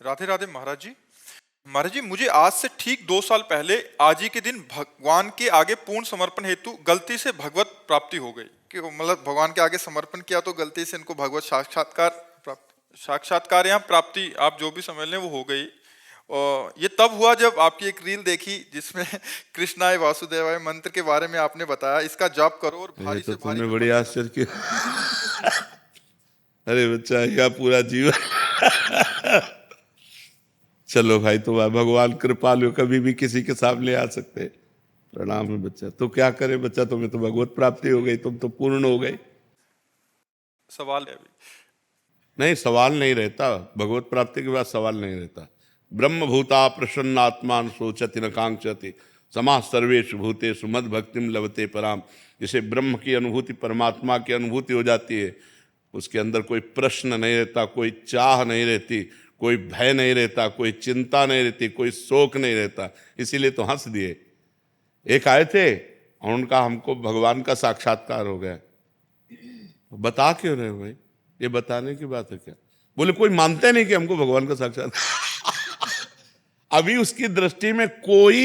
राधे राधे महाराज जी। महाराज जी, मुझे आज से ठीक 2 साल पहले आज ही के दिन भगवान के आगे पूर्ण समर्पण हेतु गलती से भगवत प्राप्ति हो गई। कि मतलब भगवान के आगे समर्पण किया तो गलती से इनको भगवत साक्षात्कार या प्राप्ति, आप जो भी समझ लें, वो हो गई। और ये तब हुआ जब आपकी एक रील देखी जिसमें कृष्णाय वासुदेवाय मंत्र के बारे में आपने बताया, इसका जाप करो और भारी तो से भारी। तुमने बड़ी आश्चर्य किया। अरे बच्चा, यह पूरा जीवन। चलो भाई, तुम भगवान कृपालु, कभी भी किसी के सामने आ सकते। प्रणाम है बच्चा। तो क्या करे बच्चा, तुम्हें तो भगवत प्राप्ति हो गई, तुम तो पूर्ण हो गए। सवाल है अभी? नहीं, सवाल नहीं रहता। भगवत प्राप्ति के बाद सवाल नहीं रहता। ब्रह्म भूता प्रसन्नात्मान सोचति न कांक्षति समाः सर्वेषु भूतेषु मद भक्तिम लभते पराम। जिसे ब्रह्म की अनुभूति, परमात्मा की अनुभूति हो जाती है, उसके अंदर कोई प्रश्न नहीं रहता, कोई चाह नहीं रहती, कोई भय नहीं रहता, कोई चिंता नहीं रहती, कोई शोक नहीं रहता। इसीलिए तो हंस दिए। एक आए थे और उनका हमको भगवान का साक्षात्कार हो गया। बता क्यों रहे हो भाई, ये बताने की बात है क्या? बोले कोई मानते नहीं कि हमको भगवान का साक्षात्कार। अभी उसकी दृष्टि में कोई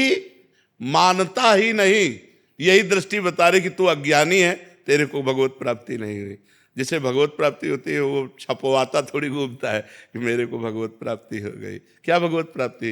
मानता ही नहीं। यही दृष्टि बता रही कि तू अज्ञानी है, तेरे को भगवत प्राप्ति नहीं हुई। जिसे भगवत प्राप्ति होती है वो छपवाता थोड़ी घूमता है कि मेरे को भगवत प्राप्ति हो गई। क्या भगवत प्राप्ति?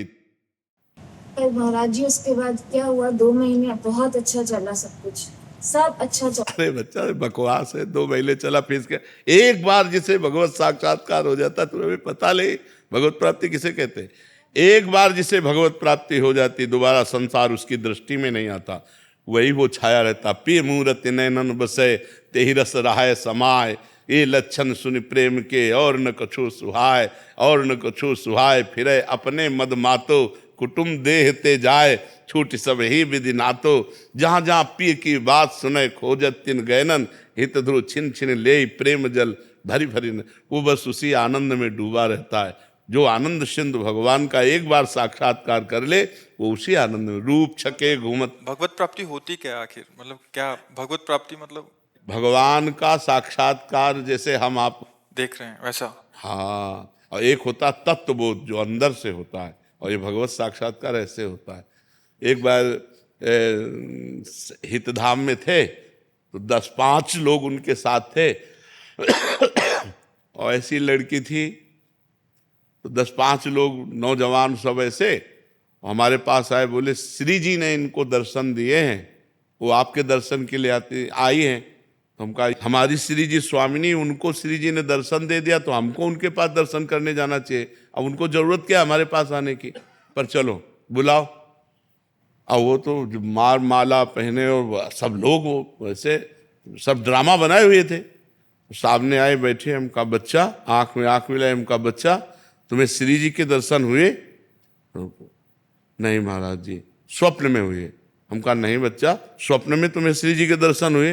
महाराज जी, उसके बाद क्या हुआ, 2 महीने बहुत अच्छा चला, सब कुछ सब अच्छा चला। अरे बच्चा, बकवास है। 2 महीने चला फीस के। एक बार जिसे भगवत साक्षात्कार हो जाता, तुम्हें पता ले भगवत प्राप्ति किसे कहते हैं। एक बार जिसे भगवत प्राप्ति हो जाती, दोबारा संसार उसकी दृष्टि में नहीं आता। वही वो छाया रहता। पी मूरत नैनन बसे तेहि रस रहाय समाय, ये लक्षण सुन प्रेम के और न कछु सुहाय, और न कछु सुहाय फिरे अपने मद मातो, कुटुम देह ते जाए छूट सब ही विधि नातो। जहाँ जहाँ पिय की बात सुने खोजत तिन गैनन, हित ध्रुव छिन छिन ले प्रेम जल भरी भरी। वो बस उसी आनंद में डूबा रहता है। जो आनंद सिंधु भगवान का एक बार साक्षात्कार कर ले, वो उसी आनंद में रूप छके घूमत। भगवत प्राप्ति होती क्या आखिर, मतलब क्या भगवत प्राप्ति मतलब? भगवान का साक्षात्कार जैसे हम आप देख रहे हैं वैसा? हाँ, और एक होता तत्वबोध जो अंदर से होता है, और ये भगवत साक्षात्कार ऐसे होता है। एक बार हितधाम में थे तो 10-5 लोग उनके साथ थे। और ऐसी लड़की थी तो 10-5 लोग नौजवान सब ऐसे हमारे पास आए। बोले श्री जी ने इनको दर्शन दिए हैं, वो आपके दर्शन के लिए आई हैं। तो हम कहा हमारी श्री जी स्वामिनी, उनको श्री जी ने दर्शन दे दिया तो हमको उनके पास दर्शन करने जाना चाहिए। अब उनको जरूरत क्या हमारे पास आने की, पर चलो बुलाओ। और वो तो मार माला पहने और सब लोग वो वैसे सब ड्रामा बनाए हुए थे। सामने आए बैठे। हम कहा बच्चा, आंख में आंख मिलाए। हम कहा बच्चा, तुम्हें श्री जी के दर्शन हुए? नहीं महाराज जी, स्वप्न में हुए। हम कहा नहीं बच्चा, स्वप्न में तुम्हें श्री जी के दर्शन हुए?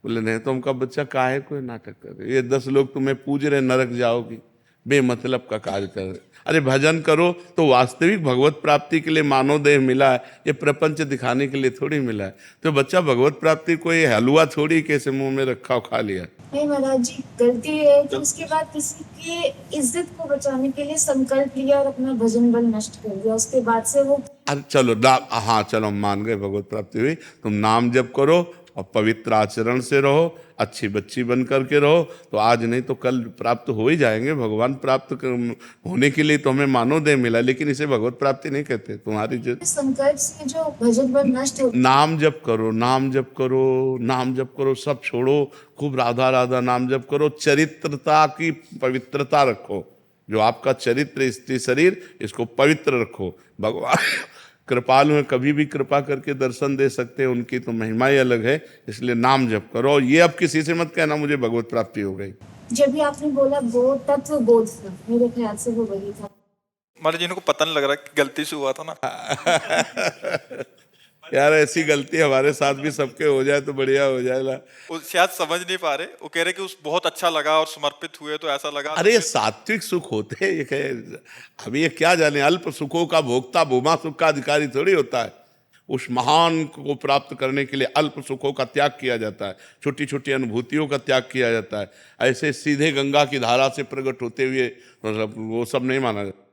बोले नहीं। तो हम कहा बच्चा, काहे कोई नाटक कर रहे, ये 10 लोग तुम्हें पूज रहे, नरक जाओगी, बेमतलब का कार्य कर रहे। अरे भजन करो तो वास्तविक भगवत प्राप्ति के लिए मानव देह मिला है, ये प्रपंच दिखाने के लिए थोड़ी मिला है। तो बच्चा, भगवत प्राप्ति कोई हलवा थोड़ी कैसे मुंह में रखा और खा लिया। नहीं महाराज जी, गलती है कि उसके बाद किसी की इज्जत को बचाने के लिए संकल्प लिया और अपना भजन बल नष्ट कर दिया। उसके बाद से वो, अरे चलो हाँ चलो, हम मान गए भगवत प्राप्ति हुई। तुम नाम जप करो और पवित्र आचरण से रहो, अच्छी बच्ची बन करके रहो, तो आज नहीं तो कल प्राप्त हो ही जाएंगे। भगवान प्राप्त होने के लिए तो हमें मानव देह मिला, लेकिन इसे भगवत प्राप्ति नहीं कहते। तुम्हारी जो संकल्प से जो भजन बल नष्ट हो, नाम जप करो, नाम जप करो, नाम जप करो, सब छोड़ो, खूब राधा राधा नाम जप करो। चरित्रता की पवित्रता रखो। जो आपका चरित्र स्त्री शरीर, इसको पवित्र रखो। भगवान कृपालु हैं, कभी भी कृपा करके दर्शन दे सकते हैं, उनकी तो महिमा ही अलग है। इसलिए नाम जप करो। ये अब किसी से मत कहना मुझे भगवत प्राप्ति हो गई। जब भी आपने बोला बोध, तत्व बोध था, मेरे ख्याल से वो वही था। हमारे जी को पता नहीं लग रहा कि गलती से हुआ था ना। यार ऐसी गलती हमारे साथ भी सबके हो जाए तो बढ़िया हो जाएगा। वो शायद समझ नहीं पा रहे, वो कह रहे कि उस बहुत अच्छा लगा और समर्पित हुए तो ऐसा लगा। अरे ये सात्विक सुख होते हैं। ये अभी ये क्या जाने, अल्प सुखों का भोक्ता भूमा सुख का अधिकारी थोड़ी होता है। उस महान को प्राप्त करने के लिए अल्प सुखों का त्याग किया जाता है, छोटी छोटी अनुभूतियों का त्याग किया जाता है। ऐसे सीधे गंगा की धारा से प्रकट होते हुए मतलब वो सब नहीं माना जाता।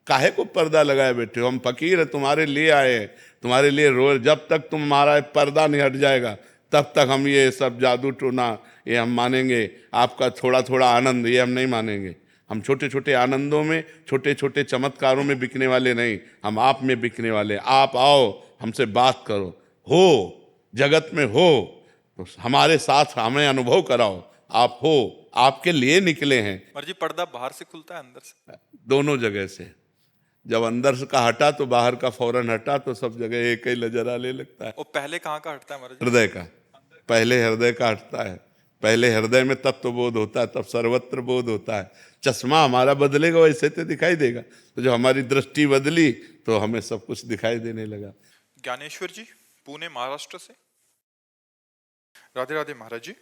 काहे को पर्दा लगाए बैठे हो? हम फकीर है, तुम्हारे लिए आए हैं, तुम्हारे लिए रो। जब तक तुम्हारा पर्दा नहीं हट जाएगा तब तक हम ये सब जादू टोना ये हम मानेंगे। आपका थोड़ा थोड़ा आनंद ये हम नहीं मानेंगे। हम छोटे छोटे आनंदों में, छोटे छोटे चमत्कारों में बिकने वाले नहीं, हम आप में बिकने वाले। आप आओ, हमसे बात करो, हो जगत में हो तो हमारे साथ हमें अनुभव कराओ। आप हो, आपके लिए निकले हैं। मर्जी पर्दा बाहर से खुलता है अंदर से? दोनों जगह से। जब अंदर से का हटा तो बाहर का फौरन हटा, तो सब जगह एक ही नजर आने लगता है। और पहले कहाँ का हटता है महाराज? हृदय का। पहले हृदय का हटता है। पहले हृदय में तत्व बोध होता है, तब सर्वत्र बोध होता है। चश्मा हमारा बदलेगा वैसे तो दिखाई देगा, तो जो हमारी दृष्टि बदली तो हमें सब कुछ दिखाई देने लगा। ज्ञानेश्वर जी, पुणे महाराष्ट्र से। राधे राधे महाराज जी।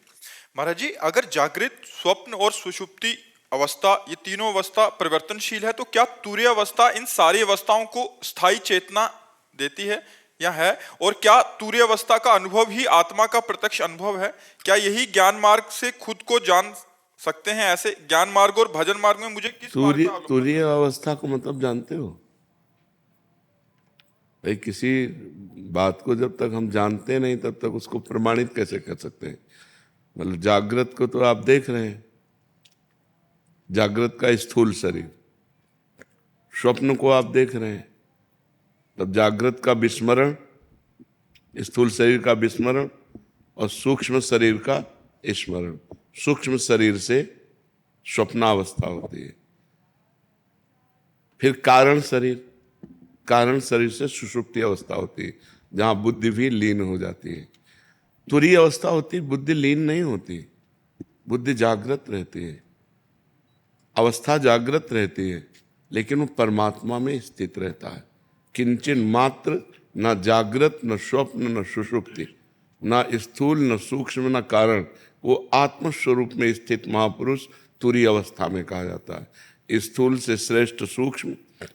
महाराज जी, अगर जागृत, स्वप्न और सुषुप्ति अवस्था, ये तीनों अवस्था परिवर्तनशील है, तो क्या तुरीय अवस्था इन सारी अवस्थाओं को स्थायी चेतना देती है या है? और क्या तुरीय अवस्था का अनुभव ही आत्मा का प्रत्यक्ष अनुभव है? क्या यही ज्ञान मार्ग से खुद को जान सकते हैं? ऐसे ज्ञान मार्ग और भजन मार्ग में मुझे किस मार्ग का अवलोकन? तुरीय अवस्था को मतलब जानते हो भाई? किसी बात को जब तक हम जानते नहीं तब तक उसको प्रमाणित कैसे कर सकते हैं? मतलब जागृत को तो आप देख रहे हैं, जागृत का स्थूल शरीर। स्वप्न को आप देख रहे हैं, तब जागृत का विस्मरण, स्थूल शरीर का विस्मरण और सूक्ष्म शरीर का स्मरण। सूक्ष्म शरीर से स्वप्नावस्था होती है। फिर कारण शरीर, कारण शरीर से सुषुप्ति अवस्था होती है, जहां बुद्धि भी लीन हो जाती है। तुरीय अवस्था होती है, बुद्धि लीन नहीं होती, बुद्धि जागृत रहती है, अवस्था जागृत रहती है, लेकिन वो परमात्मा में स्थित रहता है। किंचन मात्र न जागृत, न स्वप्न, न सुषुप्ति, न स्थूल, न सूक्ष्म, न कारण, वो आत्म स्वरूप में स्थित महापुरुष तुरीय अवस्था में कहा जाता है। स्थूल से श्रेष्ठ सूक्ष्म,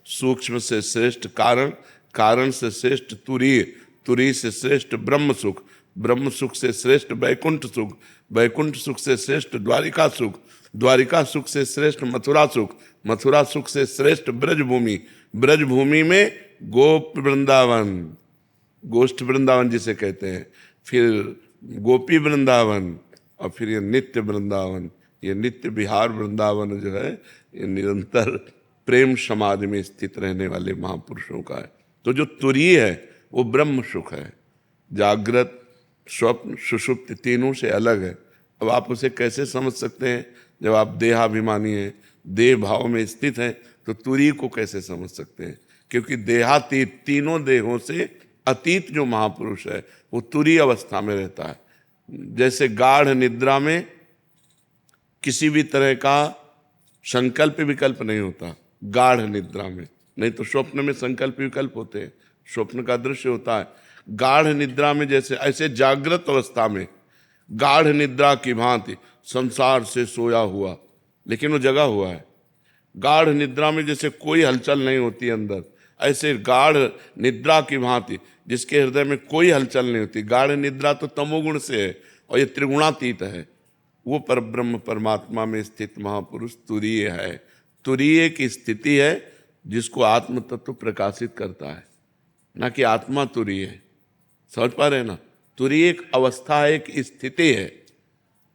सूक्ष्म से श्रेष्ठ कारण, कारण से श्रेष्ठ तुरीय, तुरीय से श्रेष्ठ ब्रह्म सुख, ब्रह्म सुख से श्रेष्ठ वैकुंठ सुख, वैकुंठ सुख से श्रेष्ठ द्वारिका सुख, द्वारिका सुख से श्रेष्ठ मथुरा सुख, मथुरा सुख से श्रेष्ठ ब्रजभूमि, ब्रजभूमि में गोप वृंदावन, गोष्ठ वृंदावन जिसे कहते हैं, फिर गोपी वृंदावन, और फिर ये नित्य वृंदावन, ये नित्य विहार वृंदावन जो है, ये निरंतर प्रेम समाधि में स्थित रहने वाले महापुरुषों का है। तो जो तुरीय है वो ब्रह्म सुख है। जागृत, स्वप्न, सुषुप्ति तीनों से अलग है। अब आप उसे कैसे समझ सकते हैं? जब आप देहाभिमानी हैं, देह भाव में स्थित हैं, तो तुरीय को कैसे समझ सकते हैं? क्योंकि देहातीत, तीनों देहों से अतीत जो महापुरुष है वो तुरीय अवस्था में रहता है। जैसे गाढ़ निद्रा में किसी भी तरह का संकल्प विकल्प नहीं होता, गाढ़ निद्रा में, नहीं तो स्वप्न में संकल्प विकल्प होते हैं, स्वप्न का दृश्य होता है। गाढ़ निद्रा में जैसे, ऐसे जागृत अवस्था में गाढ़ निद्रा की भांति संसार से सोया हुआ, लेकिन वो जगा हुआ है। गाढ़ निद्रा में जैसे कोई हलचल नहीं होती अंदर, ऐसे गाढ़ निद्रा की भांति जिसके हृदय में कोई हलचल नहीं होती। गाढ़ निद्रा तो तमोगुण से है और ये त्रिगुणातीत है। वो परब्रह्म परमात्मा में स्थित महापुरुष तुरीय है। तुरीय की स्थिति है जिसको आत्म तत्व प्रकाशित करता है, ना कि आत्मा तुरीय है। समझ पा रहे हैं ना? तुरीय एक अवस्था है, एक स्थिति है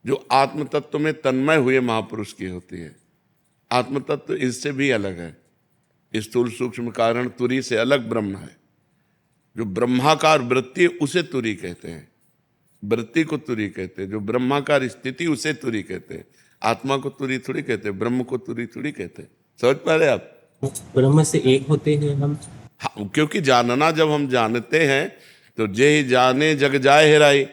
जो आत्म तत्व में तन्मय हुए महापुरुष की होती है। आत्म तत्व इससे भी अलग है। स्थूल सूक्ष्म कारण तुरीय से अलग ब्रह्म है। जो ब्रह्माकार वृत्ति उसे तुरीय कहते हैं, वृत्ति को तुरीय कहते हैं। जो ब्रह्माकार स्थिति उसे तुरीय कहते हैं। आत्मा को तुरीय थोड़ी कहते हैं, ब्रह्म को तुरीय थोड़ी कहते हैं। समझ पा रहे आप? ब्रह्म से एक होते हैं हम। हाँ, क्योंकि जानना जब हम जानते हैं तो जे ही जाने जग जाए हेराई।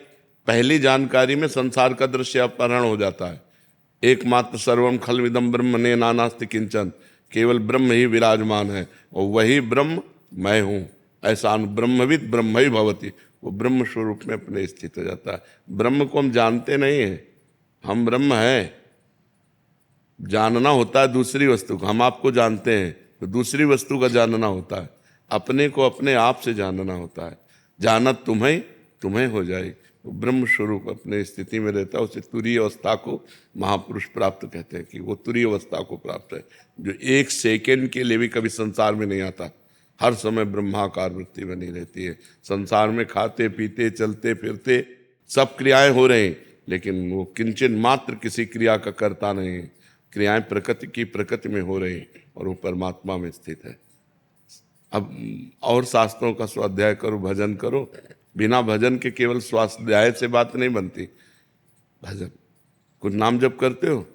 पहली जानकारी में संसार का दृश्य अपहरण हो जाता है। एकमात्र सर्वम खलविदम ब्रह्म ने नानास्ति किंचन, केवल ब्रह्म ही विराजमान है और वही ब्रह्म मैं हूँ। ऐसा ब्रह्मविद ब्रह्म ही भवति, वो ब्रह्म स्वरूप में अपने स्थित हो जाता है। ब्रह्म को हम जानते नहीं हैं, हम ब्रह्म हैं। जानना होता है दूसरी वस्तु को, हम आपको जानते हैं तो दूसरी वस्तु का जानना होता है। अपने को अपने आप से जानना होता है। जानत तुम्हें तुम्हें हो जाए, वो ब्रह्म स्वरूप अपने स्थिति में रहता है। उसे तुरीय अवस्था को महापुरुष प्राप्त कहते हैं कि वो तुरीय अवस्था को प्राप्त है, जो एक सेकंड के लिए भी कभी संसार में नहीं आता, हर समय ब्रह्माकार वृत्ति बनी रहती है। संसार में खाते पीते चलते फिरते सब क्रियाएं हो रही हैं, लेकिन वो किंचन मात्र किसी क्रिया का करता नहीं है। क्रियाएं प्रकृति की प्रकृति में हो रही और वो परमात्मा में स्थित है। अब और शास्त्रों का स्वाध्याय करो, भजन करो। बिना भजन के केवल स्वाध्याय से बात नहीं बनती। भजन, कुछ नाम जप करते हो?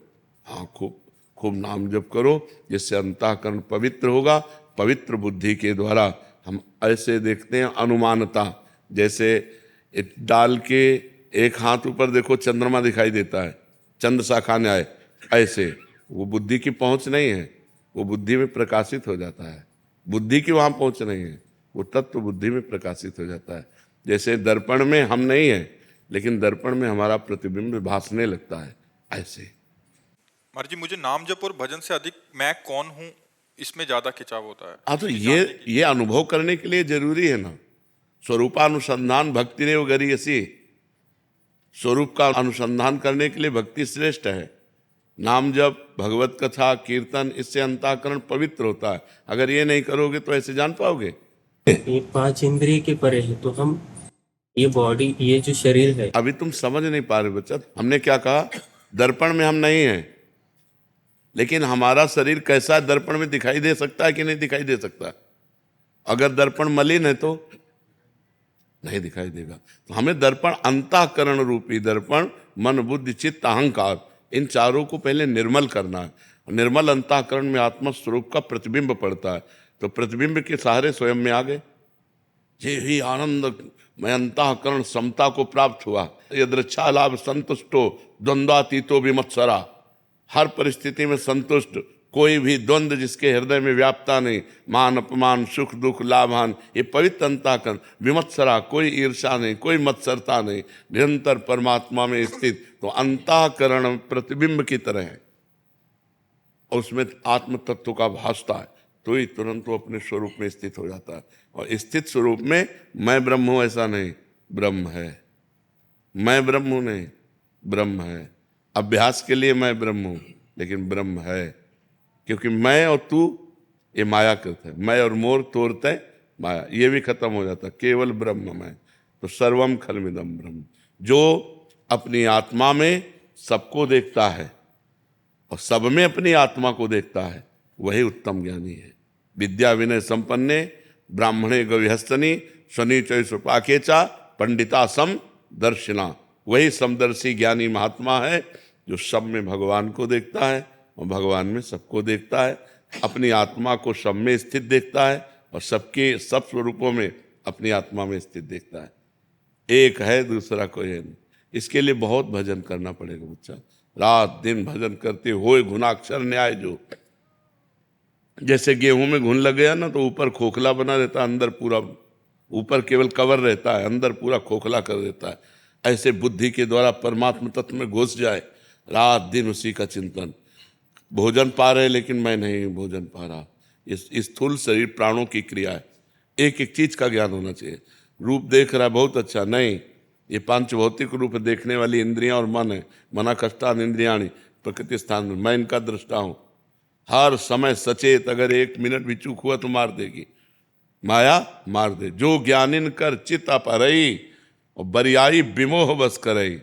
हाँ, खूब खूब नाम जप करो, जिससे अंतःकरण पवित्र होगा। पवित्र बुद्धि के द्वारा हम ऐसे देखते हैं अनुमानता, जैसे एक डाल के एक हाथ ऊपर देखो चंद्रमा दिखाई देता है, चंद्र शाखा न्याय, ऐसे वो बुद्धि की पहुंच नहीं है, वो बुद्धि में प्रकाशित हो जाता है। बुद्धि की वहां पहुंच नहीं है, वो तत्व बुद्धि में प्रकाशित हो जाता है। जैसे दर्पण में हम नहीं हैं, लेकिन दर्पण में हमारा प्रतिबिंब भासने लगता है, ऐसे। महाराज जी, मुझे नाम जप और भजन से अधिक मैं कौन हूँ इसमें ज्यादा खिंचाव होता है। हाँ, तो ये अनुभव करने के लिए जरूरी है ना। स्वरूपानुसंधान भक्ति रेव गरीयसी, स्वरूप का अनुसंधान करने के लिए भक्ति श्रेष्ठ है। नाम जप, भगवत कथा, कीर्तन, इससे अंतःकरण पवित्र होता है। अगर ये नहीं करोगे तो ऐसे जान पाओगे? ये 5 इंद्रिय के परे है, तो हम ये बॉडी, ये जो शरीर है, अभी तुम समझ नहीं पा रहे बच्चा। हमने क्या कहा? दर्पण में हम नहीं हैं, लेकिन हमारा शरीर कैसा है दर्पण में दिखाई दे सकता है कि नहीं दिखाई दे सकता? अगर दर्पण मलिन है तो नहीं दिखाई देगा। तो हमें दर्पण, अंतःकरण रूपी दर्पण, मन बुद्धि चित्त अहंकार, इन चारों को पहले निर्मल करना है। निर्मल अंतःकरण में आत्मा स्वरूप का प्रतिबिंब पड़ता है, तो प्रतिबिंब के सहारे स्वयं में आ गए। ये ही आनंद में अंतःकरण समता को प्राप्त हुआ। यदृच्छा लाभ संतुष्टो द्वंद्वातीतो विमत्सरा, हर परिस्थिति में संतुष्ट, कोई भी द्वंद्व जिसके हृदय में व्याप्ता नहीं, मान अपमान सुख दुख लाभान, ये पवित्र अंतःकरण। विमत्सरा, कोई ईर्षा नहीं, कोई मत्सरता नहीं, निरंतर परमात्मा में स्थित। तो अंतःकरण प्रतिबिंब की तरह है, और उसमें आत्म तत्व का भासता है, तो ही तुरंत वो अपने स्वरूप में स्थित हो जाता है। और स्थित स्वरूप में मैं ब्रह्म हूं ऐसा नहीं, ब्रह्म है। मैं ब्रह्म हूं नहीं, ब्रह्म है। अभ्यास के लिए मैं ब्रह्म हूं, लेकिन ब्रह्म है, क्योंकि मैं और तू ये माया कृत है। मैं और मोर तोड़ते माया, ये भी खत्म हो जाता, केवल ब्रह्म मैं। तो सर्वम खलमिदम ब्रह्म, जो अपनी आत्मा में सबको देखता है और सब में अपनी आत्मा को देखता है, वही उत्तम ज्ञानी है। विद्या विनय संपन्ने ब्राह्मणे गविहस्तनी शनिचय सुपाकेचा पंडिता सम दर्शिना, वही समदर्शी ज्ञानी महात्मा है जो सब में भगवान को देखता है और भगवान में सबको देखता है। अपनी आत्मा को सब में स्थित देखता है और सबके सब स्वरूपों में अपनी आत्मा में स्थित देखता है। एक है, दूसरा कोई है नहीं। इसके लिए बहुत भजन करना पड़ेगा बच्चा, रात दिन भजन करते होए घुनाक्षर न्याय। जो जैसे गेहूं में घुन लग गया ना, तो ऊपर खोखला बना रहता है, अंदर पूरा, ऊपर केवल कवर रहता है, अंदर पूरा खोखला कर देता है। ऐसे बुद्धि के द्वारा परमात्मा तत्व में घुस जाए, रात दिन उसी का चिंतन। भोजन पा रहे लेकिन मैं नहीं भोजन पा रहा, इस स्थूल शरीर प्राणों की क्रिया है। एक एक चीज का ज्ञान होना चाहिए। रूप देख रहा है बहुत अच्छा, नहीं, ये पांच भौतिक रूप देखने वाली इंद्रियां और मन है। मना कष्टान इंद्रियाणी प्रकृति स्थान में, मैं इनका दृष्टा हूं। हर समय सचेत, अगर 1 मिनट भी चूक हुआ तो मार देगी माया, मार दे। जो ज्ञानिन कर चित अपरई और बरियाई विमोह बस करई,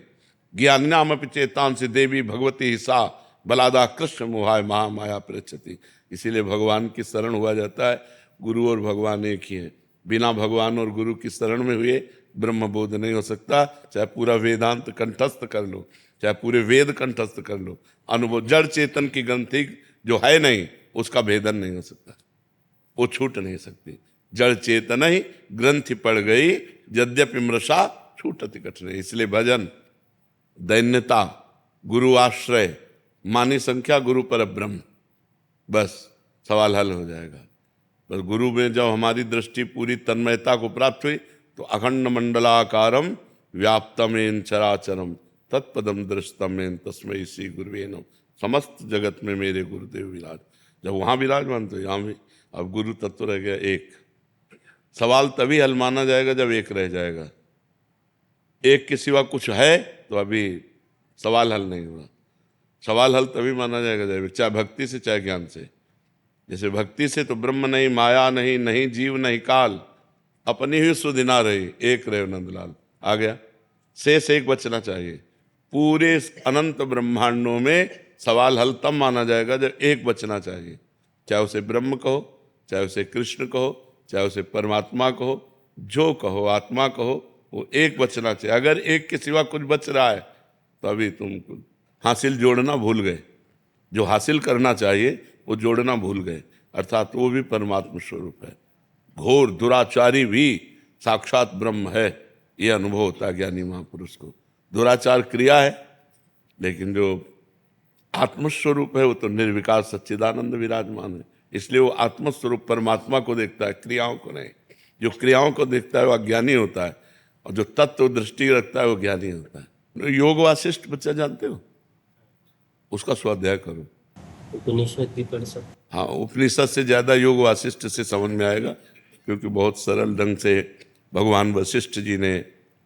ज्ञानिनाम चेतांसी देवी भगवती हिसा बलादा कृष्ण मोहाय महामाया प्रचति। इसीलिए भगवान की शरण हुआ जाता है। गुरु और भगवान एक ही है। बिना भगवान और गुरु की शरण में हुए ब्रह्म बोध नहीं हो सकता। चाहे पूरा वेदांत कंठस्थ कर लो, चाहे पूरे वेद कंठस्थ कर लो, अनुभव जड़ चेतन की ग्रंथि जो है नहीं, उसका भेदन नहीं हो सकता, वो छूट नहीं सकती। जड़ चेतन ही ग्रंथि पड़ गई, यद्यपि मृषा छूटति कठिन। इसलिए भजन, दैन्यता, गुरु आश्रय, मानी संख्या, गुरु पर ब्रह्म, बस सवाल हल हो जाएगा। पर गुरु में जब हमारी दृष्टि पूरी तन्मयता को प्राप्त हुई, तो अखंड मंडलाकारम व्याप्तमेन चराचरम तत्पदम दृष्टमेन तस्मै श्री गुरुवे नमः। समस्त जगत में मेरे गुरुदेव विराज। जब वहाँ विराजमान तो यहाँ भी। अब गुरु तत्व रह गया एक। सवाल तभी हल माना जाएगा जब एक रह जाएगा। एक के सिवा कुछ है तो अभी सवाल हल नहीं हुआ। सवाल हल तभी माना जाएगा जब चाहे भक्ति से चाहे ज्ञान से। जैसे भक्ति से तो ब्रह्म नहीं, माया नहीं, नहीं जीव नहीं काल, अपनी ही सुधिना रही, एक रहे नंदलाल। आ गया, शेष एक बचना चाहिए। पूरे अनंत ब्रह्मांडों में सवाल हल तब माना जाएगा जब एक बचना चाहिए। चाहे उसे ब्रह्म कहो, चाहे उसे कृष्ण कहो, चाहे उसे परमात्मा कहो, जो कहो, आत्मा कहो, वो एक बचना चाहिए। अगर एक के सिवा कुछ बच रहा है तो अभी तुम हासिल जोड़ना भूल गए। जो हासिल करना चाहिए वो जोड़ना भूल गए, अर्थात वो भी परमात्मा स्वरूप है। घोर दुराचारी भी साक्षात ब्रह्म है, ये अनुभव होता है ज्ञानी महापुरुष को। दुराचार क्रिया है, लेकिन जो आत्मस्वरूप है वो तो निर्विकार सच्चिदानंद विराजमान है। इसलिए वो आत्मस्वरूप परमात्मा को देखता है, क्रियाओं को नहीं। जो क्रियाओं को देखता है वो अज्ञानी होता है, और जो तत्व दृष्टि रखता है वो ज्ञानी होता है। योग वासिष्ठ बच्चा जानते हो, उसका स्वाध्याय करो। उपनिषद भी पढ़ सकते। हाँ, उपनिषद से ज़्यादा योग वासिष्ठ से समझ में आएगा, क्योंकि बहुत सरल ढंग से भगवान वशिष्ठ जी ने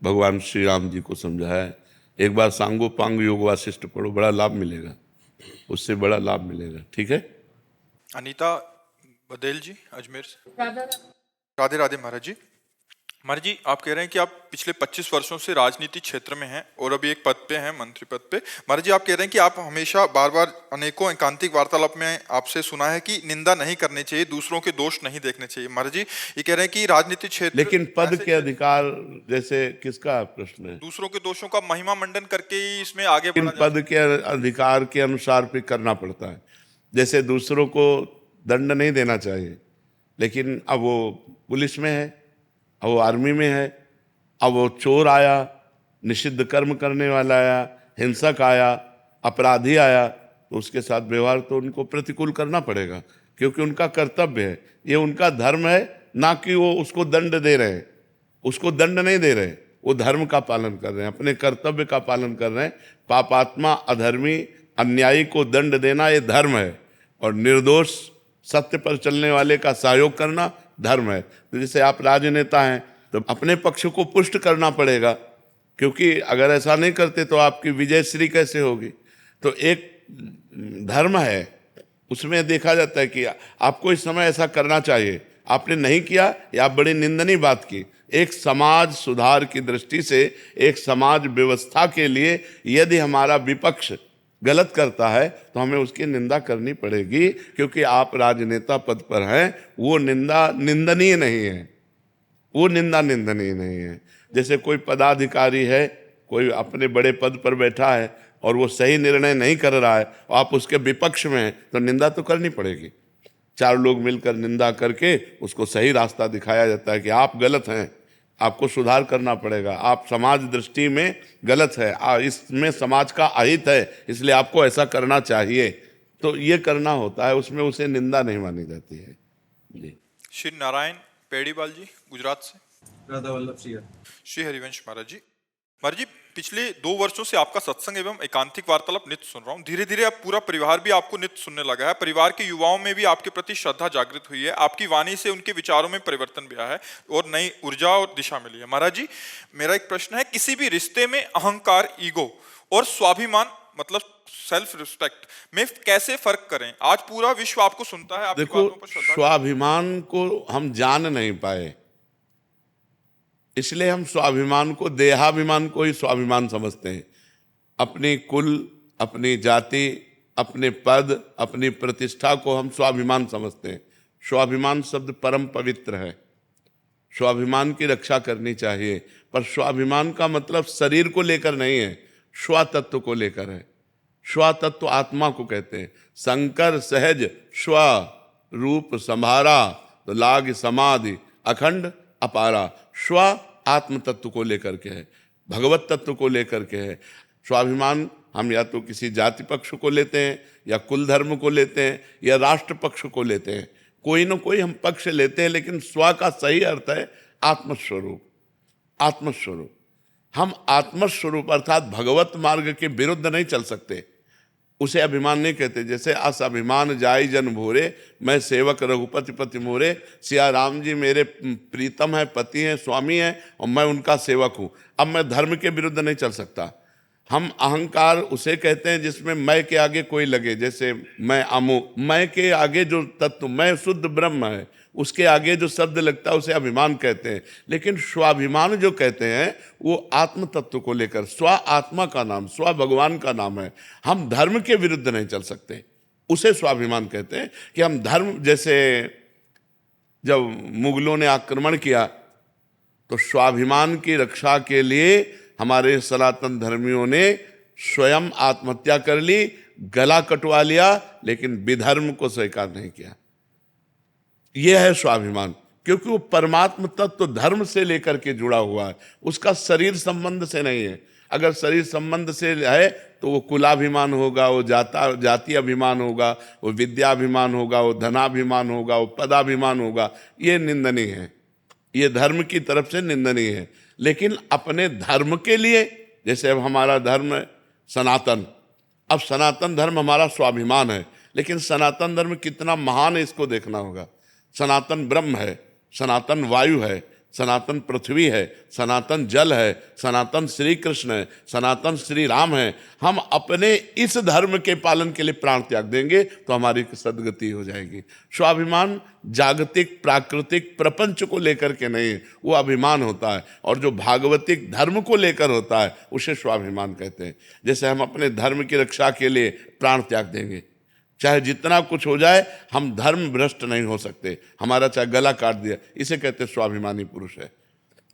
भगवान श्री राम जी को समझाया है। एक बार सांगो पांग योग वासिष्ठ पढ़ो, बड़ा लाभ मिलेगा, उससे बड़ा लाभ मिलेगा। ठीक है। अनीता बदेल जी अजमेर से। राधे राधे महाराज जी। महाराज जी, आप कह रहे हैं कि आप पिछले 25 वर्षों से राजनीति क्षेत्र में हैं और अभी एक पद पे हैं, मंत्री पद पे। महाराज जी, आप कह रहे हैं कि आप हमेशा बार बार अनेकों एकांतिक वार्तालाप में आपसे सुना है कि निंदा नहीं करनी चाहिए, दूसरों के दोष नहीं देखने चाहिए। महाराज जी ये कह रहे हैं कि राजनीति क्षेत्र, लेकिन पद के अधिकार जैसे किसका प्रश्न है? दूसरों के दोषों का महिमा मंडन करके ही इसमें आगे इन पद के अधिकार के अनुसार भी करना पड़ता है। जैसे दूसरों को दंड नहीं देना चाहिए, लेकिन अब वो पुलिस में है, अब वो आर्मी में है, अब वो चोर आया, निषिद्ध कर्म करने वाला आया, हिंसक आया, अपराधी आया, तो उसके साथ व्यवहार तो उनको प्रतिकूल करना पड़ेगा, क्योंकि उनका कर्तव्य है, ये उनका धर्म है। ना कि वो उसको दंड दे रहे हैं, उसको दंड नहीं दे रहे, वो धर्म का पालन कर रहे हैं, अपने कर्तव्य का पालन कर रहे हैं। पापात्मा, अधर्मी, अन्यायी को दंड देना ये धर्म है, और निर्दोष सत्य पर चलने वाले का सहयोग करना धर्म है। तो जैसे आप राजनेता हैं तो अपने पक्ष को पुष्ट करना पड़ेगा, क्योंकि अगर ऐसा नहीं करते तो आपकी विजयश्री कैसे होगी। तो एक धर्म है, उसमें देखा जाता है कि आपको इस समय ऐसा करना चाहिए, आपने नहीं किया, या आप बड़ी निंदनीय बात की। एक समाज सुधार की दृष्टि से, एक समाज व्यवस्था के लिए यदि हमारा विपक्ष गलत करता है तो हमें उसकी निंदा करनी पड़ेगी, क्योंकि आप राजनेता पद पर हैं। वो निंदा निंदनीय नहीं है, वो निंदा निंदनीय नहीं है। जैसे कोई पदाधिकारी है, कोई अपने बड़े पद पर बैठा है और वो सही निर्णय नहीं कर रहा है, और आप उसके विपक्ष में हैं, तो निंदा तो करनी पड़ेगी। 4 लोग मिलकर निंदा करके उसको सही रास्ता दिखाया जाता है कि आप गलत हैं, आपको सुधार करना पड़ेगा, आप समाज दृष्टि में गलत है, इसमें समाज का अहित है, इसलिए आपको ऐसा करना चाहिए। तो ये करना होता है, उसमें उसे निंदा नहीं मानी जाती है। जी। श्री नारायण पेड़ीवाल जी गुजरात से। राधा वल्लभ श्री हरिवंश महाराज जी। महाराज जी, पिछले 2 वर्षों से आपका सत्संग एवं एकांतिक वार्तालाप नित्य सुन रहा हूँ। धीरे धीरे अब पूरा परिवार भी आपको नित्य सुनने लगा है। परिवार के युवाओं में भी आपके प्रति श्रद्धा जागृत हुई है। आपकी वाणी से उनके विचारों में परिवर्तन भी आया है और नई ऊर्जा और दिशा मिली है। महाराज जी, मेरा एक प्रश्न है, किसी भी रिश्ते में अहंकार, ईगो और स्वाभिमान मतलब सेल्फ रिस्पेक्ट में कैसे फर्क करें? आज पूरा विश्व आपको सुनता है, आपकी बातों पर देखो, श्रद्धा। स्वाभिमान को हम जान नहीं पाए, इसलिए हम स्वाभिमान को, देहाभिमान को ही स्वाभिमान समझते हैं। अपनी कुल, अपनी जाति, अपने पद, अपनी प्रतिष्ठा को हम स्वाभिमान समझते हैं। स्वाभिमान शब्द परम पवित्र है, स्वाभिमान की रक्षा करनी चाहिए। पर स्वाभिमान का मतलब शरीर को लेकर नहीं है, स्वतत्व को लेकर है। स्वतत्व आत्मा को कहते हैं। शंकर सहज स्व रूप संभारा, तो लाग समाधि अखंड अपारा। स्व आत्म तत्व को लेकर के है, भगवत तत्व को लेकर के है। स्वाभिमान हम या तो किसी जाति पक्ष को लेते हैं, या कुल धर्म को लेते हैं, या राष्ट्र पक्ष को लेते हैं। कोई ना कोई हम पक्ष लेते हैं, लेकिन स्व का सही अर्थ है आत्मस्वरूप। आत्मस्वरूप, हम आत्मस्वरूप अर्थात भगवत मार्ग के विरुद्ध नहीं चल सकते। उसे अभिमान नहीं कहते। जैसे अस अभिमान जाई जन भोरे, मैं सेवक रघुपति पति मोरे। सिया राम जी मेरे प्रीतम है, पति हैं, स्वामी हैं, और मैं उनका सेवक हूँ। अब मैं धर्म के विरुद्ध नहीं चल सकता। हम अहंकार उसे कहते हैं जिसमें मैं के आगे कोई लगे। जैसे मैं अमु, मैं के आगे जो तत्व, मैं शुद्ध ब्रह्म है, उसके आगे जो शब्द लगता है उसे अभिमान कहते हैं। लेकिन स्वाभिमान जो कहते हैं वो आत्म तत्व को लेकर, स्व आत्मा का नाम, स्व भगवान का नाम है। हम धर्म के विरुद्ध नहीं चल सकते, उसे स्वाभिमान कहते हैं। कि हम धर्म, जैसे जब मुगलों ने आक्रमण किया तो स्वाभिमान की रक्षा के लिए हमारे सनातन धर्मियों ने स्वयं आत्महत्या कर ली, गला कटवा लिया, लेकिन विधर्म को स्वीकार नहीं किया। यह है स्वाभिमान, क्योंकि वो परमात्म तत्व धर्म से लेकर के जुड़ा हुआ है, उसका शरीर संबंध से नहीं है। अगर शरीर संबंध से है तो वो कुलाभिमान होगा, वो जाति अभिमान होगा, वो विद्याभिमान होगा, वो धनाभिमान होगा, वो पदाभिमान होगा। ये निंदनीय है, ये धर्म की तरफ से निंदनीय है। लेकिन अपने धर्म के लिए, जैसे अब हमारा धर्म है सनातन, अब सनातन धर्म हमारा स्वाभिमान है, लेकिन सनातन धर्म कितना महान है इसको देखना होगा। सनातन ब्रह्म है, सनातन वायु है, सनातन पृथ्वी है, सनातन जल है, सनातन श्री कृष्ण है, सनातन श्री राम है। हम अपने इस धर्म के पालन के लिए प्राण त्याग देंगे तो हमारी सदगति हो जाएगी। स्वाभिमान जागतिक प्राकृतिक प्रपंच को लेकर के नहीं, वो अभिमान होता है। और जो भागवतिक धर्म को लेकर होता है उसे स्वाभिमान कहते हैं। जैसे हम अपने धर्म की रक्षा के लिए प्राण त्याग देंगे, चाहे जितना कुछ हो जाए, हम धर्म भ्रष्ट नहीं हो सकते। हमारा चाहे गला काट दिया, इसे कहते हैं स्वाभिमानी पुरुष है।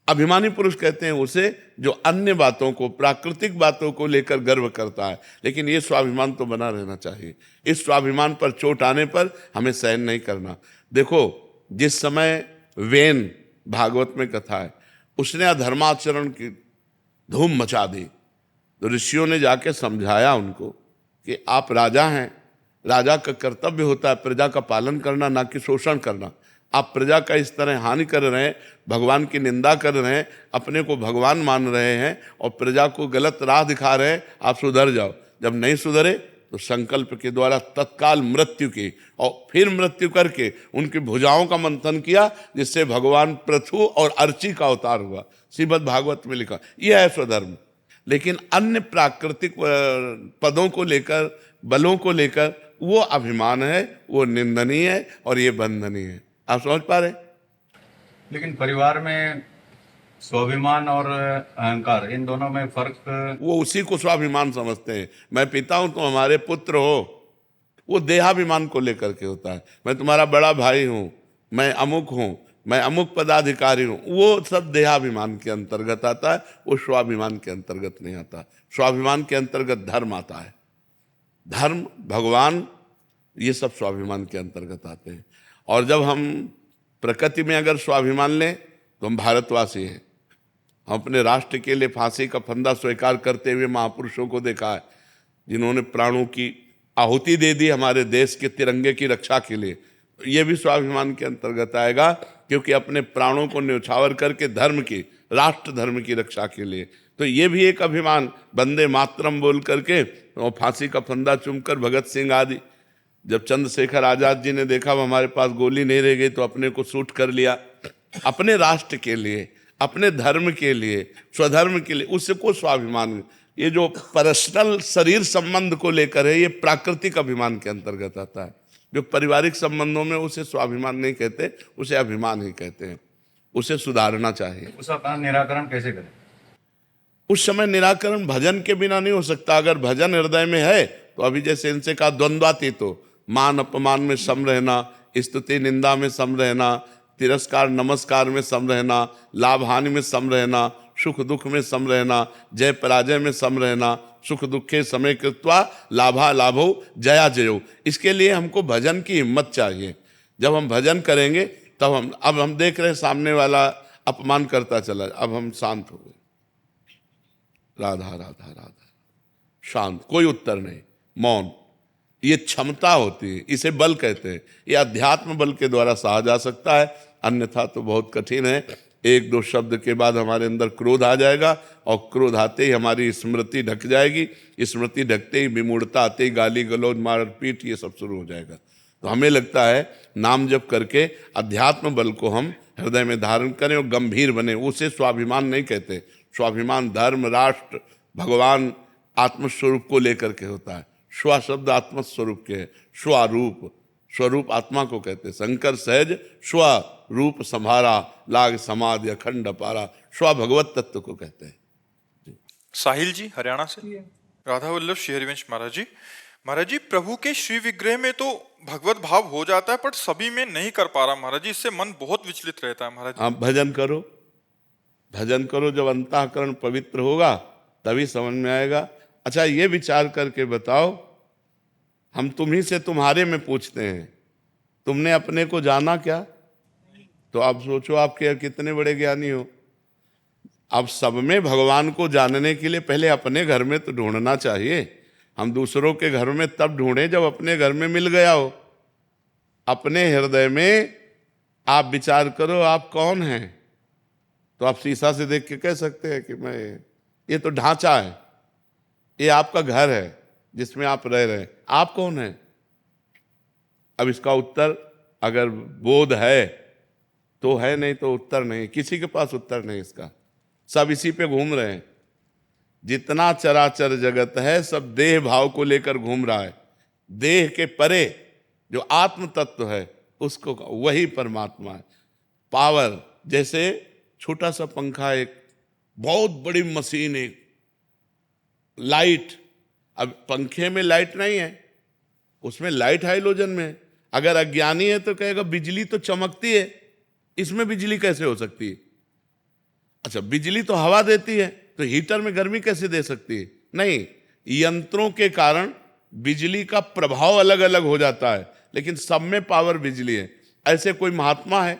अभिमानी पुरुष कहते हैं उसे जो अन्य बातों को, प्राकृतिक बातों को लेकर गर्व करता है, लेकिन ये स्वाभिमान तो बना रहना चाहिए। इस स्वाभिमान पर चोट आने पर हमें सहन नहीं करना। देखो, जिस समय वेन भागवत में कथा है, उसने अधर्माचरण की धूम मचा दी, तो ऋषियों ने जाके समझाया उनको कि आप राजा हैं, राजा का कर्तव्य होता है प्रजा का पालन करना, ना कि शोषण करना। आप प्रजा का इस तरह हानि कर रहे हैं, भगवान की निंदा कर रहे हैं, अपने को भगवान मान रहे हैं और प्रजा को गलत राह दिखा रहे हैं। आप सुधर जाओ। जब नहीं सुधरे तो संकल्प के द्वारा तत्काल मृत्यु की, और फिर मृत्यु करके उनकी भुजाओं का मंथन किया, जिससे भगवान पृथु और अर्ची का अवतार हुआ। श्रीमद् भागवत में लिखा, यह है स्वधर्म। लेकिन अन्य प्राकृतिक पदों को लेकर, बलों को लेकर, वो अभिमान है, वो निंदनीय है और ये बंधनीय है। आप समझ पा रहे? लेकिन परिवार में स्वाभिमान और अहंकार, इन दोनों में फर्क? वो उसी को स्वाभिमान समझते हैं। मैं पिता हूं, तुम हमारे पुत्र हो, वो देहाभिमान को लेकर के होता है। मैं तुम्हारा बड़ा भाई हूं, मैं अमुक हूं, मैं अमुक पदाधिकारी हूं, वो सब देहाभिमान के अंतर्गत आता है, वो स्वाभिमान के अंतर्गत नहीं आता। स्वाभिमान के अंतर्गत धर्म आता है, धर्म, भगवान, ये सब स्वाभिमान के अंतर्गत आते हैं। और जब हम प्रकृति में अगर स्वाभिमान लें तो हम भारतवासी हैं। हम अपने राष्ट्र के लिए फांसी का फंदा स्वीकार करते हुए महापुरुषों को देखा है, जिन्होंने प्राणों की आहुति दे दी हमारे देश के तिरंगे की रक्षा के लिए। ये भी स्वाभिमान के अंतर्गत आएगा, क्योंकि अपने प्राणों को न्यौछावर करके धर्म की, राष्ट्र धर्म की रक्षा के लिए। तो ये भी एक अभिमान, वंदे मातरम बोल करके और फांसी का फंदा चूमकर भगत सिंह आदि। जब चंद्रशेखर आजाद जी ने देखा हमारे पास गोली नहीं रह गई, तो अपने को शूट कर लिया, अपने राष्ट्र के लिए, अपने धर्म के लिए, स्वधर्म के लिए, उसको स्वाभिमान। ये जो पर्सनल शरीर संबंध को लेकर है, ये प्राकृतिक अभिमान के अंतर्गत आता है। जो पारिवारिक संबंधों में उसे स्वाभिमान नहीं कहते, उसे अभिमान ही कहते हैं। उसे सुधारना चाहिए। उसका निराकरण कैसे करें? उस समय निराकरण भजन के बिना नहीं हो सकता। अगर भजन हृदय में है तो अभी जैसे इनसे कहा द्वंद्वातीत हो, मान अपमान में सम रहना, स्तुति निंदा में सम रहना, तिरस्कार नमस्कार में सम रहना, लाभ हानि में सम रहना, सुख दुख में सम रहना, जय पराजय में सम रहना, सुख दुखे समय कृत्वा लाभा लाभो जया जयो। इसके लिए हमको भजन की हिम्मत चाहिए। जब हम भजन करेंगे तब अब हम देख रहे हैं सामने वाला अपमान करता चला, अब हम शांत हो गए, राधा राधा राधा, शांत, कोई उत्तर नहीं, मौन। ये क्षमता होती है, इसे बल कहते हैं। ये अध्यात्म बल के द्वारा सहा जा सकता है, अन्यथा तो बहुत कठिन है। एक दो शब्द के बाद हमारे अंदर क्रोध आ जाएगा, और क्रोध आते ही हमारी स्मृति ढक जाएगी, स्मृति ढकते ही विमूढ़ता आते ही गाली गलौज मारपीट ये सब शुरू हो जाएगा। तो हमें लगता है नाम जप करके अध्यात्म बल को हम हृदय में धारण करें और गंभीर बने। उसे स्वाभिमान नहीं कहते, स्वाभिमान धर्म, राष्ट्र, भगवान, आत्मस्वरूप को लेकर के होता है। स्व शब्द आत्मस्वरूप के है, स्वरूप, स्वरूप आत्मा को कहते हैं। शंकर सहज स्वरूप संभारा, लाग समाधि अखंड अपारा, स्व भगवत तत्व को कहते हैं। साहिल जी हरियाणा से। राधा वल्लभ श्री हरिवंश महाराज जी प्रभु के श्री विग्रह में तो भगवत भाव हो जाता है, पर सभी में नहीं कर पा रहा महाराज जी, इससे मन बहुत विचलित रहता है महाराज जी। आप भजन करो, भजन करो, जब अंतःकरण पवित्र होगा तभी समझ में आएगा। अच्छा ये विचार करके बताओ, हम तुम्ही से तुम्हारे में पूछते हैं, तुमने अपने को जाना क्या? तो आप सोचो आप कितने बड़े ज्ञानी हो। अब सब में भगवान को जानने के लिए पहले अपने घर में तो ढूंढना चाहिए। हम दूसरों के घर में तब ढूंढे जब अपने घर में मिल गया हो। अपने हृदय में आप विचार करो आप कौन हैं, तो आप शीशा से देख के कह सकते हैं कि मैं, ये तो ढांचा है, ये आपका घर है जिसमें आप रह रहे हैं, आप कौन हैं? अब इसका उत्तर अगर बोध है तो है, नहीं तो उत्तर नहीं, किसी के पास उत्तर नहीं इसका। सब इसी पे घूम रहे हैं। जितना चराचर जगत है सब देह भाव को लेकर घूम रहा है। देह के परे जो आत्म तत्व है उसको, वही परमात्मा है। पावर, जैसे छोटा सा पंखा, एक बहुत बड़ी मशीन, एक लाइट। अब पंखे में लाइट नहीं है, उसमें लाइट हाइलोजन में है। अगर अज्ञानी है तो कहेगा बिजली तो चमकती है, इसमें बिजली कैसे हो सकती है? अच्छा बिजली तो हवा देती है, तो हीटर में गर्मी कैसे दे सकती है? नहीं, यंत्रों के कारण बिजली का प्रभाव अलग अलग हो जाता है, लेकिन सब में पावर बिजली है। ऐसे कोई महात्मा है,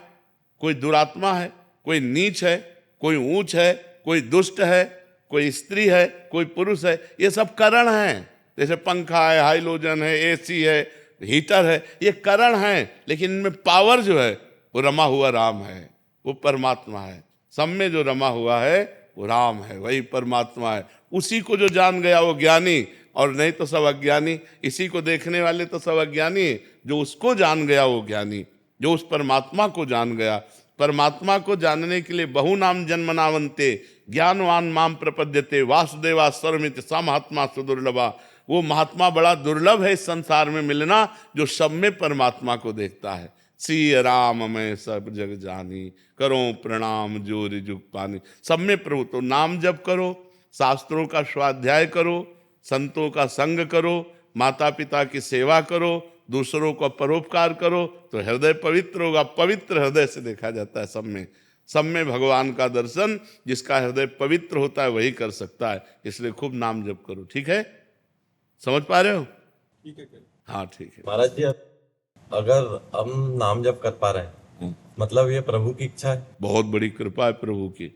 कोई दुरात्मा है, कोई नीच है, कोई ऊंच है, कोई दुष्ट है, कोई स्त्री है, कोई पुरुष है, ये सब करण हैं। जैसे पंखा है, हाइलोजन है, एसी है, हीटर है, ये करण हैं, लेकिन इनमें पावर जो है वो रमा हुआ राम है, वो परमात्मा है। सब में जो रमा हुआ है वो राम है, वही परमात्मा है। उसी को जो जान गया वो ज्ञानी, और नहीं तो सब अज्ञानी। इसी को देखने वाले तो सब अज्ञानी, जो उसको जान गया वो ज्ञानी, जो उस परमात्मा को जान गया। परमात्मा को जानने के लिए बहु नाम जन्मनावंते ज्ञानवान माम प्रपद्यते वासुदेवा सर्वमित सा महात्मा सुदुर्लभा। वो महात्मा बड़ा दुर्लभ है इस संसार में मिलना, जो सब में परमात्मा को देखता है। श्री राम मैं सब जग जानी, करो प्रणाम जोरि जुग पानी। सब में प्रभु। तो नाम जप करो, शास्त्रों का स्वाध्याय करो, संतों का संग करो, माता पिता की सेवा करो, दूसरों को परोपकार करो, तो हृदय पवित्र होगा। पवित्र हृदय से देखा जाता है सब में भगवान का दर्शन। जिसका हृदय पवित्र होता है वही कर सकता है। इसलिए खूब नाम जप करो। ठीक है, समझ पा रहे हो? ठीक है। हाँ ठीक है महाराज जी, अगर हम नाम जप कर पा रहे हैं, मतलब ये प्रभु की इच्छा है। बहुत बड़ी कृपा है प्रभु की,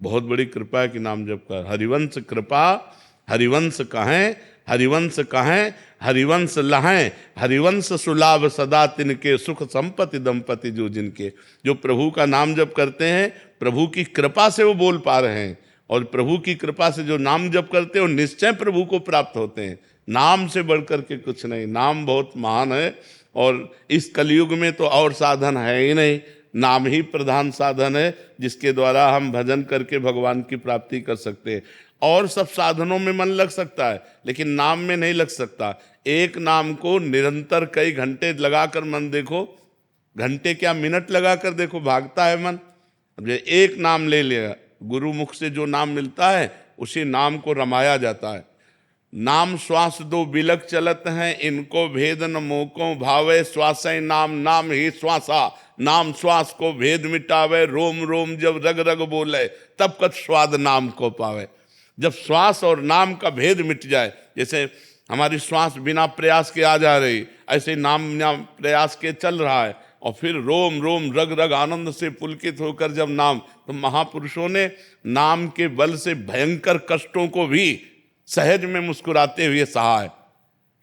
बहुत बड़ी कृपा है कि नाम जप कर। हरिवंश कृपा, हरिवंश कहें, हरिवंश कहें, हरिवंश लहें, हरिवंश सुलाभ सदा तिनके, सुख संपत्ति दंपति जो जिनके। जो प्रभु का नाम जप करते हैं, प्रभु की कृपा से वो बोल पा रहे हैं, और प्रभु की कृपा से जो नाम जप करते हैं वो निश्चय प्रभु को प्राप्त होते हैं। नाम से बढ़कर के कुछ नहीं, नाम बहुत महान है। और इस कलयुग में तो और साधन है ही नहीं, नाम ही प्रधान साधन है, जिसके द्वारा हम भजन करके भगवान की प्राप्ति कर सकते हैं। और सब साधनों में मन लग सकता है, लेकिन नाम में नहीं लग सकता। एक नाम को निरंतर कई घंटे लगाकर मन देखो, घंटे क्या मिनट लगाकर देखो, भागता है मन। अब ये एक नाम ले लिया, गुरु मुख से जो नाम मिलता है उसी नाम को रमाया जाता है। नाम श्वास दो बिलक चलत हैं, इनको भेद न मोको भावे, श्वासै नाम नाम ही श्वासा, नाम श्वास को भेद मिटावे, रोम रोम जब रग रग बोले, तब कत स्वाद नाम को पावे। जब श्वास और नाम का भेद मिट जाए, जैसे हमारी श्वास बिना प्रयास के आ जा रही, ऐसे नाम बिना प्रयास के चल रहा है, और फिर रोम रोम रग रग आनंद से पुलकित होकर जब नाम, तो महापुरुषों ने नाम के बल से भयंकर कष्टों को भी सहज में मुस्कुराते हुए सहा है।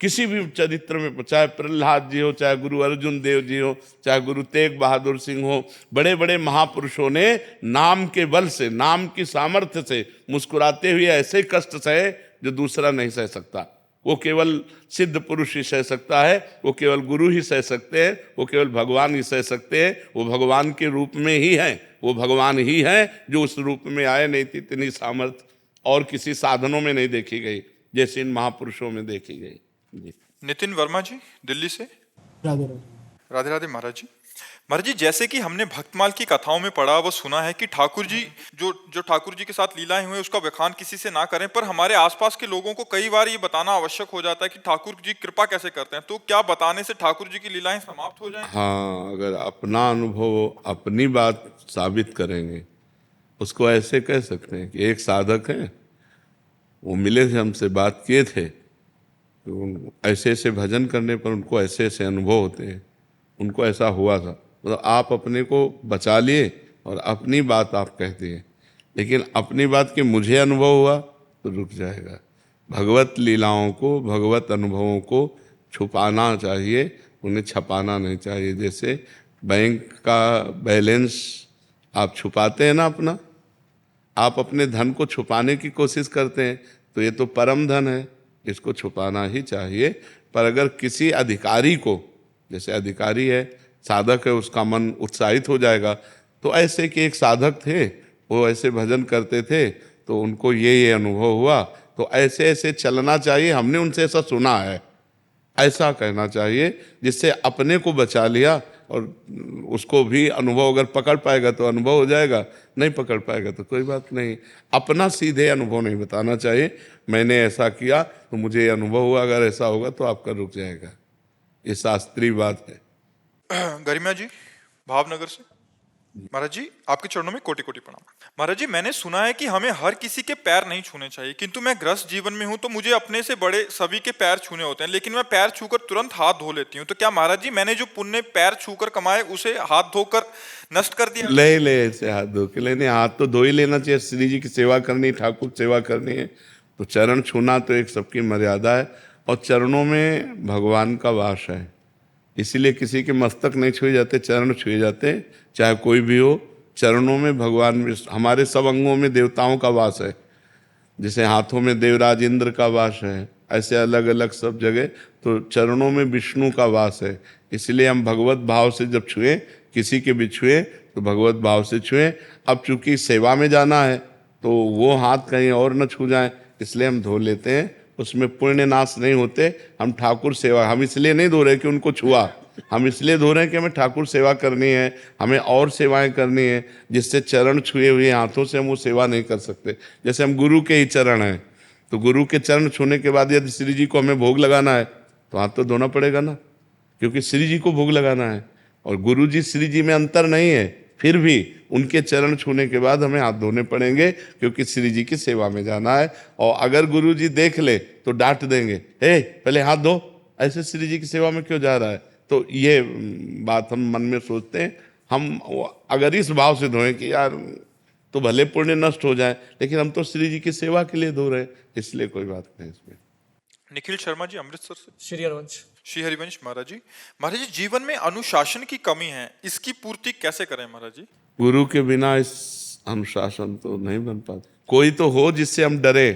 किसी भी चरित्र में, चाहे प्रहलाद जी हो, चाहे गुरु अर्जुन देव जी हो, चाहे गुरु तेग बहादुर सिंह हो, बड़े बड़े महापुरुषों ने नाम के बल से, नाम की सामर्थ्य से मुस्कुराते हुए ऐसे कष्ट सहे जो दूसरा नहीं सह सकता। वो केवल सिद्ध पुरुष ही सह सकता है, वो केवल गुरु ही सह सकते हैं, वो केवल भगवान ही सह सकते हैं। वो भगवान के रूप में ही हैं, वो भगवान ही हैं जो उस रूप में आए। नहीं थी इतनी सामर्थ्य और किसी साधनों में नहीं देखी गई जैसे इन महापुरुषों में देखी गई। जी। नितिन वर्मा जी दिल्ली से। राधे राधे। राधे राधे महाराज जी। महाराज जी, जैसे कि हमने भक्तमाल की कथाओं में पढ़ा व सुना है कि ठाकुर जी जो ठाकुर जी के साथ लीलाएं हुई उसका व्याख्यान किसी से ना करें, पर हमारे आसपास के लोगों को कई बार ये बताना आवश्यक हो जाता है कि ठाकुर जी कृपा कैसे करते हैं। तो क्या बताने से ठाकुर जी की लीलाएं समाप्त हो जाएं? हाँ, अगर अपना अनुभव, अपनी बात साबित करेंगे, उसको ऐसे कह सकते हैं कि एक साधक है, वो मिले थे, हमसे बात किए थे, तो ऐसे ऐसे भजन करने पर उनको ऐसे ऐसे अनुभव होते हैं, उनको ऐसा हुआ था। मतलब आप अपने को बचा लिए और अपनी बात आप कहते हैं, लेकिन अपनी बात के मुझे अनुभव हुआ तो रुक जाएगा। भगवत लीलाओं को, भगवत अनुभवों को छुपाना चाहिए, उन्हें छपाना नहीं चाहिए। जैसे बैंक का बैलेंस आप छुपाते हैं ना अपना, आप अपने धन को छुपाने की कोशिश करते हैं, तो ये तो परम धन है, इसको छुपाना ही चाहिए। पर अगर किसी अधिकारी को, जैसे अधिकारी है, साधक है, उसका मन उत्साहित हो जाएगा। तो ऐसे कि एक साधक थे, वो ऐसे भजन करते थे, तो उनको ये अनुभव हुआ, तो ऐसे ऐसे चलना चाहिए, हमने उनसे ऐसा सुना है, ऐसा कहना चाहिए, जिससे अपने को बचा लिया और उसको भी अनुभव अगर पकड़ पाएगा तो अनुभव हो जाएगा, नहीं पकड़ पाएगा तो कोई बात नहीं। अपना सीधे अनुभव नहीं बताना चाहिए, मैंने ऐसा किया तो मुझे ये अनुभव हुआ, अगर ऐसा होगा तो आपका रुक जाएगा। ये शास्त्रीय बात है। गरिमा जी भावनगर से। महाराज जी, आपके चरणों में कोटि कोटि प्रणाम। महाराज जी, मैंने सुना है कि हमें हर किसी के पैर नहीं छूने चाहिए, किंतु मैं गृहस्थ जीवन में हूं तो मुझे अपने से बड़े सभी के पैर छूने होते हैं, लेकिन मैं पैर छूकर तुरंत हाथ धो लेती हूं। तो क्या महाराज जी मैंने जो पुण्य पैर छूकर कमाए उसे हाथ धोकर नष्ट कर दिया? ले ऐसे हाथ धो के लेने, हाथ तो धो ही लेना चाहिए। श्री जी की सेवा करनी, ठाकुर सेवा करनी है तो चरण छूना तो एक सबकी मर्यादा है, और चरणों में भगवान का वास है, इसीलिए किसी के मस्तक नहीं छुए जाते, चरण छुए जाते हैं, चाहे कोई भी हो। चरणों में भगवान में, हमारे सब अंगों में देवताओं का वास है। जैसे हाथों में देवराज इंद्र का वास है, ऐसे अलग अलग सब जगह, तो चरणों में विष्णु का वास है। इसलिए हम भगवत भाव से जब छुएं, किसी के भी छुएं तो भगवत भाव से छुएं। अब चूंकि सेवा में जाना है तो वो हाथ कहीं और न छू जाएं, इसलिए हम धो लेते हैं, उसमें पुण्य नाश नहीं होते। हम ठाकुर सेवा, हम इसलिए नहीं धो रहे कि उनको छुआ, हम इसलिए धो रहे हैं कि हमें ठाकुर सेवा करनी है, हमें और सेवाएं करनी है, जिससे चरण छुए हुए हाथों से हम वो सेवा नहीं कर सकते। जैसे हम गुरु के ही चरण हैं, तो गुरु के चरण छूने के बाद यदि श्री जी को हमें भोग लगाना है तो हाथ तो धोना पड़ेगा ना, क्योंकि श्री जी को भोग लगाना है। और गुरु जी श्री जी में अंतर नहीं है, फिर भी उनके चरण छूने के बाद हमें हाथ धोने पड़ेंगे, क्योंकि श्री जी की सेवा में जाना है। और अगर गुरु जी देख ले तो डांट देंगे, हे पहले हाथ धो, ऐसे श्री जी की सेवा में क्यों जा रहा है। तो ये बात हम मन में सोचते हैं। हम अगर इस भाव से धोएं कि यार तो भले पुण्य नष्ट हो जाए, लेकिन हम तो श्री जी की सेवा के लिए धो रहे हैं, इसलिए कोई बात नहीं इसमें। निखिल शर्मा जी अमृतसर से। श्री हरिवंश। श्री हरिवंश। महाराज जी, जीवन में अनुशासन की कमी है, इसकी पूर्ति कैसे करें महाराज जी? गुरु के बिना इस अनुशासन तो नहीं बन पाता। कोई तो हो जिससे हम डरे,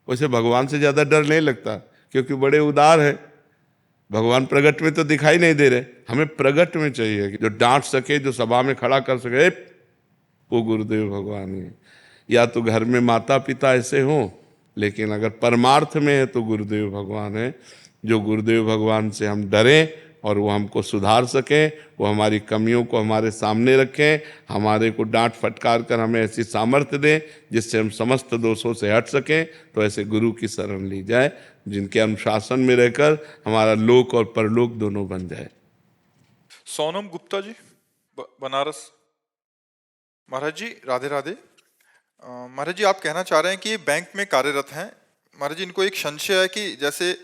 वैसे भगवान से ज्यादा डर नहीं लगता, क्योंकि बड़े उदार है। भगवान प्रगट में तो दिखाई नहीं दे रहे, हमें प्रगट में चाहिए कि जो डांट सके, जो सभा में खड़ा कर सके, वो गुरुदेव भगवान ही है। या तो घर में माता पिता ऐसे हों, लेकिन अगर परमार्थ में है तो गुरुदेव भगवान है। जो गुरुदेव भगवान से हम डरें और वो हमको सुधार सकें, वो हमारी कमियों को हमारे सामने रखें, हमारे को डांट फटकार कर हमें ऐसी सामर्थ्य दें जिससे हम समस्त दोषों से हट सकें, तो ऐसे गुरु की शरण ली जाए, जिनके अनुशासन में रहकर हमारा लोक और परलोक दोनों बन जाए। सोनम गुप्ता जी बनारस। महाराज जी राधे राधे। महाराज जी, आप कहना चाह रहे हैं कि ये बैंक में कार्यरत हैं। महाराज जी, इनको एक संशय है कि जैसे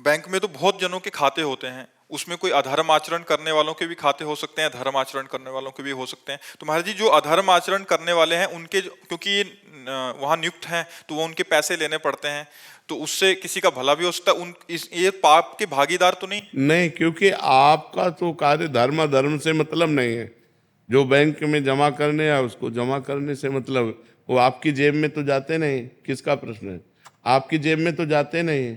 बैंक में तो बहुत जनों के खाते होते हैं, उसमें कोई अधर्म आचरण करने वालों के भी खाते हो सकते हैं, धर्म आचरण करने वालों के भी हो सकते हैं। तो महाराज जी, जो अधर्म आचरण करने वाले हैं उनके, क्योंकि ये वहाँ नियुक्त हैं तो वो उनके पैसे लेने पड़ते हैं, तो उससे किसी का भला भी हो सकता है, ये पाप के भागीदार तो नहीं? नहीं, क्योंकि आपका तो कार्य धर्म से मतलब नहीं है। जो बैंक में जमा करने या उसको जमा करने से मतलब, वो आपकी जेब में तो जाते नहीं। किसका प्रश्न है? आपकी जेब में तो जाते नहीं,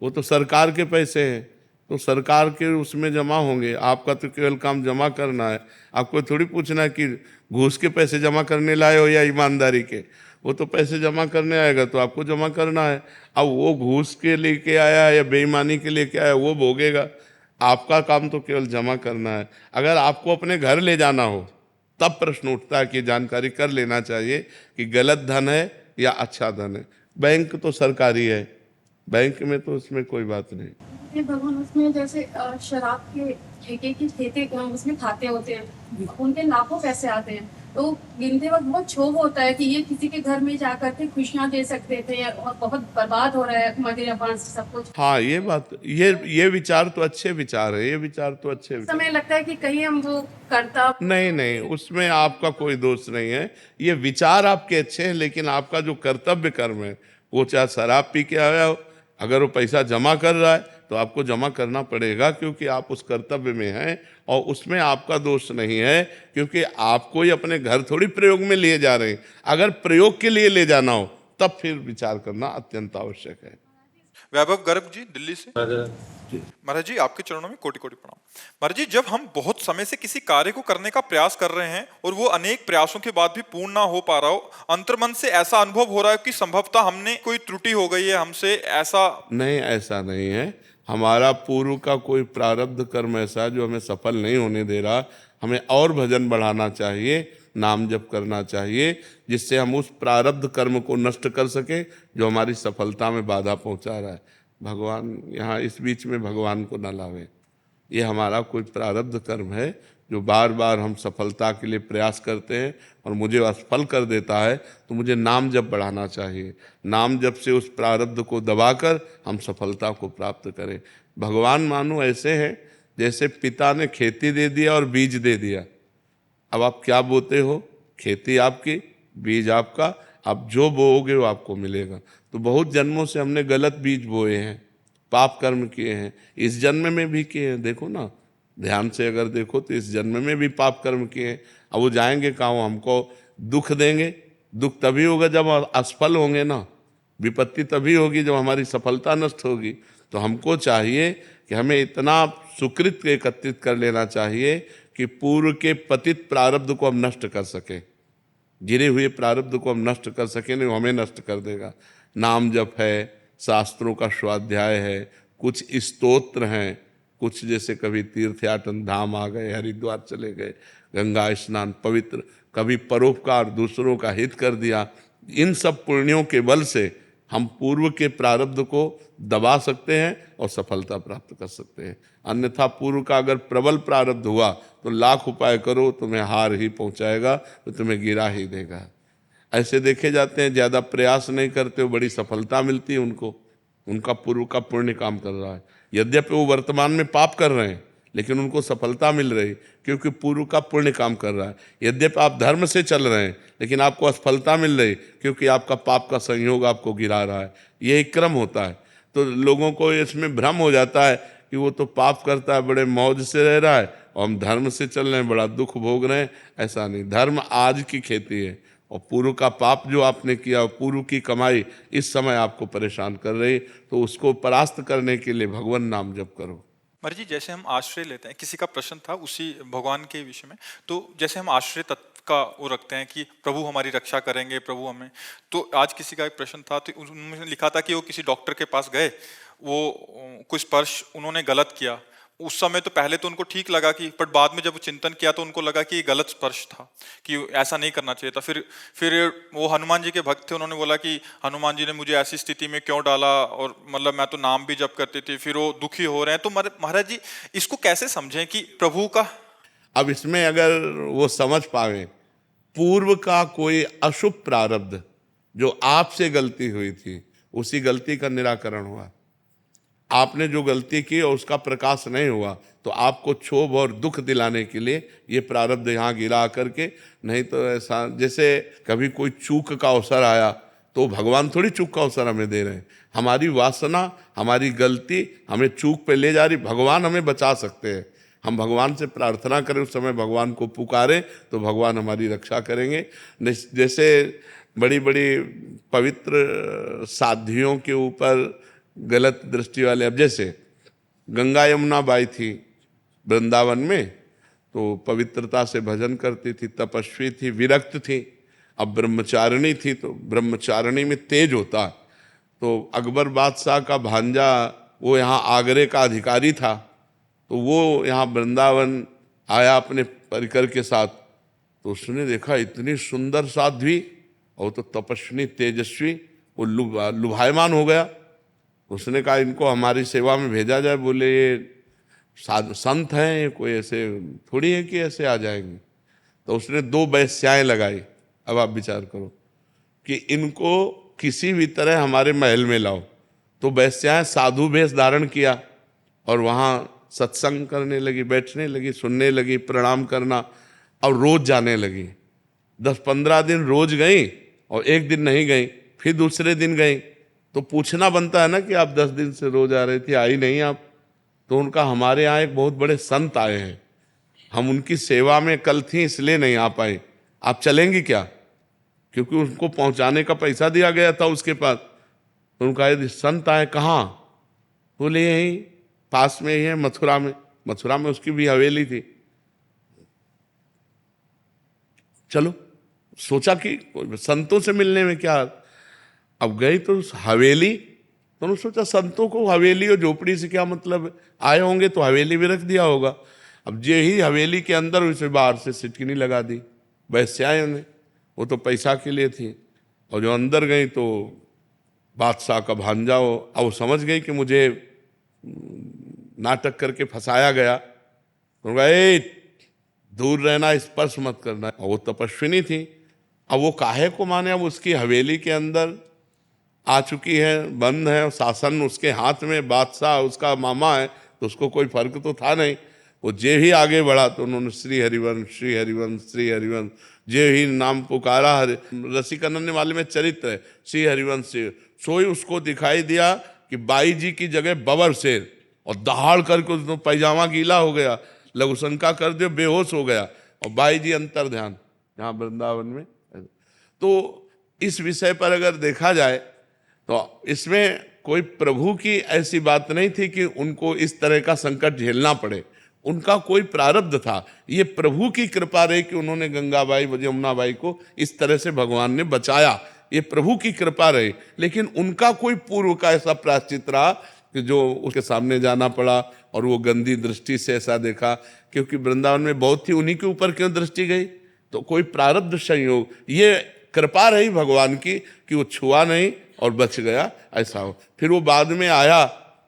वो तो सरकार के पैसे हैं, तो सरकार के उसमें जमा होंगे। आपका तो केवल काम जमा करना है। आपको थोड़ी पूछना है कि घूस के पैसे जमा करने लाए हो या ईमानदारी के। वो तो पैसे जमा करने आएगा तो आपको जमा करना है। अब वो घूस के लेके आया या बेईमानी के लेके आया वो भोगेगा। आपका काम तो केवल जमा करना है। अगर आपको अपने घर ले जाना हो तब प्रश्न उठता है कि जानकारी कर लेना चाहिए कि गलत धन है या अच्छा धन है। बैंक तो सरकारी है, बैंक में तो उसमें कोई बात नहीं। ये भगवान उसमें जैसे शराब के ठेके की ठेके उसमें खाते होते हैं, उनके लाखों पैसे आते हैं, तो गिनते वक्त बहुत क्षोभ होता है कि ये किसी के घर में जाकर के खुशियां दे सकते थे और बहुत बर्बाद हो रहा है मदिरापान से सब कुछ। हाँ, ये बात, ये विचार तो अच्छे विचार है, ये विचार तो अच्छे विचार। समय लगता है कि कहीं हम वो करता नहीं, उसमें आपका कोई दोष नहीं है। ये विचार आपके अच्छे हैं, लेकिन आपका जो कर्तव्य कर्म है, वो चाहे शराब पी के आया हो, अगर वो पैसा जमा कर रहा है तो आपको जमा करना पड़ेगा, क्योंकि आप उस कर्तव्य में हैं और उसमें आपका दोष नहीं है, क्योंकि आपको ही अपने घर थोड़ी प्रयोग में लिए जा रहे हैं। अगर प्रयोग के लिए ले जाना हो तब फिर विचार करना अत्यंत आवश्यक है। वैभव गर्ग जी दिल्ली से। महाराज जी, आपके चरणों में कोटि कोटि प्रणाम। महाराज जी, जब हम बहुत समय से किसी कार्य को करने का प्रयास कर रहे हैं और वो अनेक प्रयासों के बाद भी पूर्ण ना हो पा रहा हो, अंतर्मन से ऐसा अनुभव हो रहा है कि संभवतः हमने कोई त्रुटि हो गई है हमसे, ऐसा नहीं, ऐसा नहीं है। हमारा पूर्व का कोई प्रारब्ध कर्म ऐसा है जो हमें सफल नहीं होने दे रहा। हमें और भजन बढ़ाना चाहिए, नाम जप करना चाहिए, जिससे हम उस प्रारब्ध कर्म को नष्ट कर सके जो हमारी सफलता में बाधा पहुंचा रहा है। भगवान यहाँ इस बीच में भगवान को न लावे। ये हमारा कोई प्रारब्ध कर्म है जो बार बार हम सफलता के लिए प्रयास करते हैं और मुझे असफल कर देता है, तो मुझे नाम जप बढ़ाना चाहिए। नाम जप से उस प्रारब्ध को दबाकर हम सफलता को प्राप्त करें। भगवान मानो ऐसे हैं जैसे पिता ने खेती दे दिया और बीज दे दिया। अब आप क्या बोते हो? खेती आपकी, बीज आपका। आप जो बोओगे वो आपको मिलेगा। तो बहुत जन्मों से हमने गलत बीज बोए हैं, पाप कर्म किए हैं, इस जन्म में भी किए हैं। देखो ना, ध्यान से अगर देखो तो इस जन्म में भी पाप कर्म किए हैं। अब वो जाएंगे कहाँ? हमको दुख देंगे। दुख तभी होगा जब असफल होंगे ना। विपत्ति तभी होगी जब हमारी सफलता नष्ट होगी। तो हमको चाहिए कि हमें इतना सुकृत एकत्रित कर लेना चाहिए कि पूर्व के पतित प्रारब्ध को हम नष्ट कर सकें, गिरे हुए प्रारब्ध को हम नष्ट कर सकें। नहीं, हमें नष्ट कर देगा। नाम जप है, शास्त्रों का स्वाध्याय है, कुछ स्तोत्र हैं, कुछ जैसे कभी तीर्थयाटन धाम आ गए, हरिद्वार चले गए, गंगा स्नान पवित्र, कभी परोपकार, दूसरों का हित कर दिया। इन सब पुण्यों के बल से हम पूर्व के प्रारब्ध को दबा सकते हैं और सफलता प्राप्त कर सकते हैं। अन्यथा पूर्व का अगर प्रबल प्रारब्ध हुआ तो लाख उपाय करो, तुम्हें हार ही पहुंचाएगा, तो तुम्हें गिरा ही देगा। ऐसे देखे जाते हैं ज़्यादा प्रयास नहीं करते हो, बड़ी सफलता मिलती है उनको। उनका पूर्व का पुण्य काम कर रहा है। यद्यपि वो वर्तमान में पाप कर रहे हैं, लेकिन उनको सफलता मिल रही क्योंकि पूर्व का पुण्य काम कर रहा है। यद्यपि आप धर्म से चल रहे हैं, लेकिन आपको असफलता मिल रही क्योंकि आपका पाप का संयोग आपको गिरा रहा है। ये एक क्रम होता है। तो लोगों को इसमें भ्रम हो जाता है कि वो तो पाप करता है, बड़े मौज से रह रहा है, और हम धर्म से चल रहे हैं, बड़ा दुख भोग रहे हैं। ऐसा नहीं। धर्म आज की खेती है और पूर्व का पाप जो आपने किया, पूर्व की कमाई इस समय आपको परेशान कर रही, तो उसको परास्त करने के लिए भगवान नाम जप करो। महाराज जी, जैसे हम आश्रय लेते हैं, किसी का प्रश्न था उसी भगवान के विषय में, तो जैसे हम आश्रय तत्व का वो रखते हैं कि प्रभु हमारी रक्षा करेंगे, प्रभु हमें, तो आज किसी का एक प्रश्न था, तो उन्होंने लिखा था कि वो किसी डॉक्टर के पास गए, वो कुछ स्पर्श उन्होंने गलत किया। उस समय तो पहले तो उनको ठीक लगा कि, पर बाद में जब वो चिंतन किया तो उनको लगा कि ये गलत स्पर्श था, कि ऐसा नहीं करना चाहिए था। फिर वो हनुमान जी के भक्त थे, उन्होंने बोला कि हनुमान जी ने मुझे ऐसी स्थिति में क्यों डाला, और मतलब मैं तो नाम भी जप करती थी। फिर वो दुखी हो रहे हैं। तो महाराज जी, इसको कैसे समझें कि प्रभु का, अब इसमें अगर वो समझ पावे, पूर्व का कोई अशुभ प्रारब्ध जो आपसे गलती हुई थी, उसी गलती का निराकरण हुआ। आपने जो गलती की और उसका प्रकाश नहीं हुआ, तो आपको क्षोभ और दुख दिलाने के लिए ये प्रारब्ध यहाँ गिरा करके, नहीं तो ऐसा जैसे कभी कोई चूक का अवसर आया तो भगवान थोड़ी चूक का अवसर हमें दे रहे हैं। हमारी वासना, हमारी गलती हमें चूक पे ले जा रही, भगवान हमें बचा सकते हैं। हम भगवान से प्रार्थना करें, उस समय भगवान को पुकारें तो भगवान हमारी रक्षा करेंगे। जैसे बड़ी बड़ी पवित्र साध्वियों के ऊपर गलत दृष्टि वाले, अब जैसे गंगा यमुना बाई थी वृंदावन में, तो पवित्रता से भजन करती थी, तपस्वी थी, विरक्त थी। अब ब्रह्मचारिणी थी, तो ब्रह्मचारिणी में तेज होता। तो अकबर बादशाह का भांजा, वो यहाँ आगरे का अधिकारी था, तो वो यहाँ वृंदावन आया अपने परिकर के साथ। तो उसने देखा इतनी सुंदर साध्वी और तो तपस्विनी तेजस्वी, वो लुभायमान हो गया। उसने कहा इनको हमारी सेवा में भेजा जाए। बोले ये संत हैं, ये कोई ऐसे थोड़ी है कि ऐसे आ जाएंगे। तो उसने 2 वेश्याएं लगाई। अब आप विचार करो कि इनको किसी भी तरह हमारे महल में लाओ। तो वेश्याएं साधु वेश धारण किया और वहाँ सत्संग करने लगी, बैठने लगी, सुनने लगी, प्रणाम करना, और रोज जाने लगी। 10-15 दिन रोज गई और एक दिन नहीं गई, फिर दूसरे दिन गई। तो पूछना बनता है ना कि आप 10 दिन से रोज आ रही थी, आई नहीं आप। तो उनका हमारे यहाँ एक बहुत बड़े संत आए हैं, हम उनकी सेवा में कल थी इसलिए नहीं आ पाए, आप चलेंगी क्या? क्योंकि उनको पहुंचाने का पैसा दिया गया था उसके पास। तो उनका यदि संत आए, कहाँ? बोले यहीं पास में ही है, मथुरा में। मथुरा में उसकी भी हवेली थी। चलो, सोचा कि संतों से मिलने में क्या। अब गई तो हवेली, तो उन्होंने सोचा संतों को हवेली और झोपड़ी से क्या मतलब, आए होंगे तो हवेली भी रख दिया होगा। अब जे ही हवेली के अंदर उसे बाहर से सिटकिनी लगा दी वैश्याएं ने, वो तो पैसा के लिए थी। और जो अंदर गई तो बादशाह का भांजा हो, अब वो समझ गई कि मुझे नाटक करके फंसाया गया। तो ए दूर रहना, स्पर्श मत करना। और वो तपस्विनी थी, अब वो काहे को माने, अब उसकी हवेली के अंदर आ चुकी है, बंद है, शासन उसके हाथ में, बादशाह उसका मामा है, तो उसको कोई फर्क तो था नहीं। वो जे ही आगे बढ़ा तो उन्होंने श्री हरिवंश, श्री हरिवंश, श्री हरिवंश, जे ही नाम पुकारा। रसिकनंद वाले में चरित्र है श्री हरिवंश से। सोई उसको दिखाई दिया कि बाई जी की जगह बबर शेर, और दहाड़ करके उसको पैजामा गीला हो गया, लघुशंका कर दिया, बेहोश हो गया, और बाई जी अंतर ध्यान यहाँ वृंदावन में। तो इस विषय पर अगर देखा जाए तो इसमें कोई प्रभु की ऐसी बात नहीं थी कि उनको इस तरह का संकट झेलना पड़े, उनका कोई प्रारब्ध था। ये प्रभु की कृपा रही कि उन्होंने गंगाबाई यमुनाबाई को इस तरह से भगवान ने बचाया, ये प्रभु की कृपा रही। लेकिन उनका कोई पूर्व का ऐसा प्रायश्चित रहा कि जो उसके सामने जाना पड़ा और वो गंदी दृष्टि से ऐसा देखा, क्योंकि वृंदावन में बहुत थी, उन्हीं के ऊपर क्यों दृष्टि गई? तो कोई प्रारब्ध संयोग, ये कृपा रही भगवान की कि वो छुआ नहीं और बच गया, ऐसा हो। फिर वो बाद में आया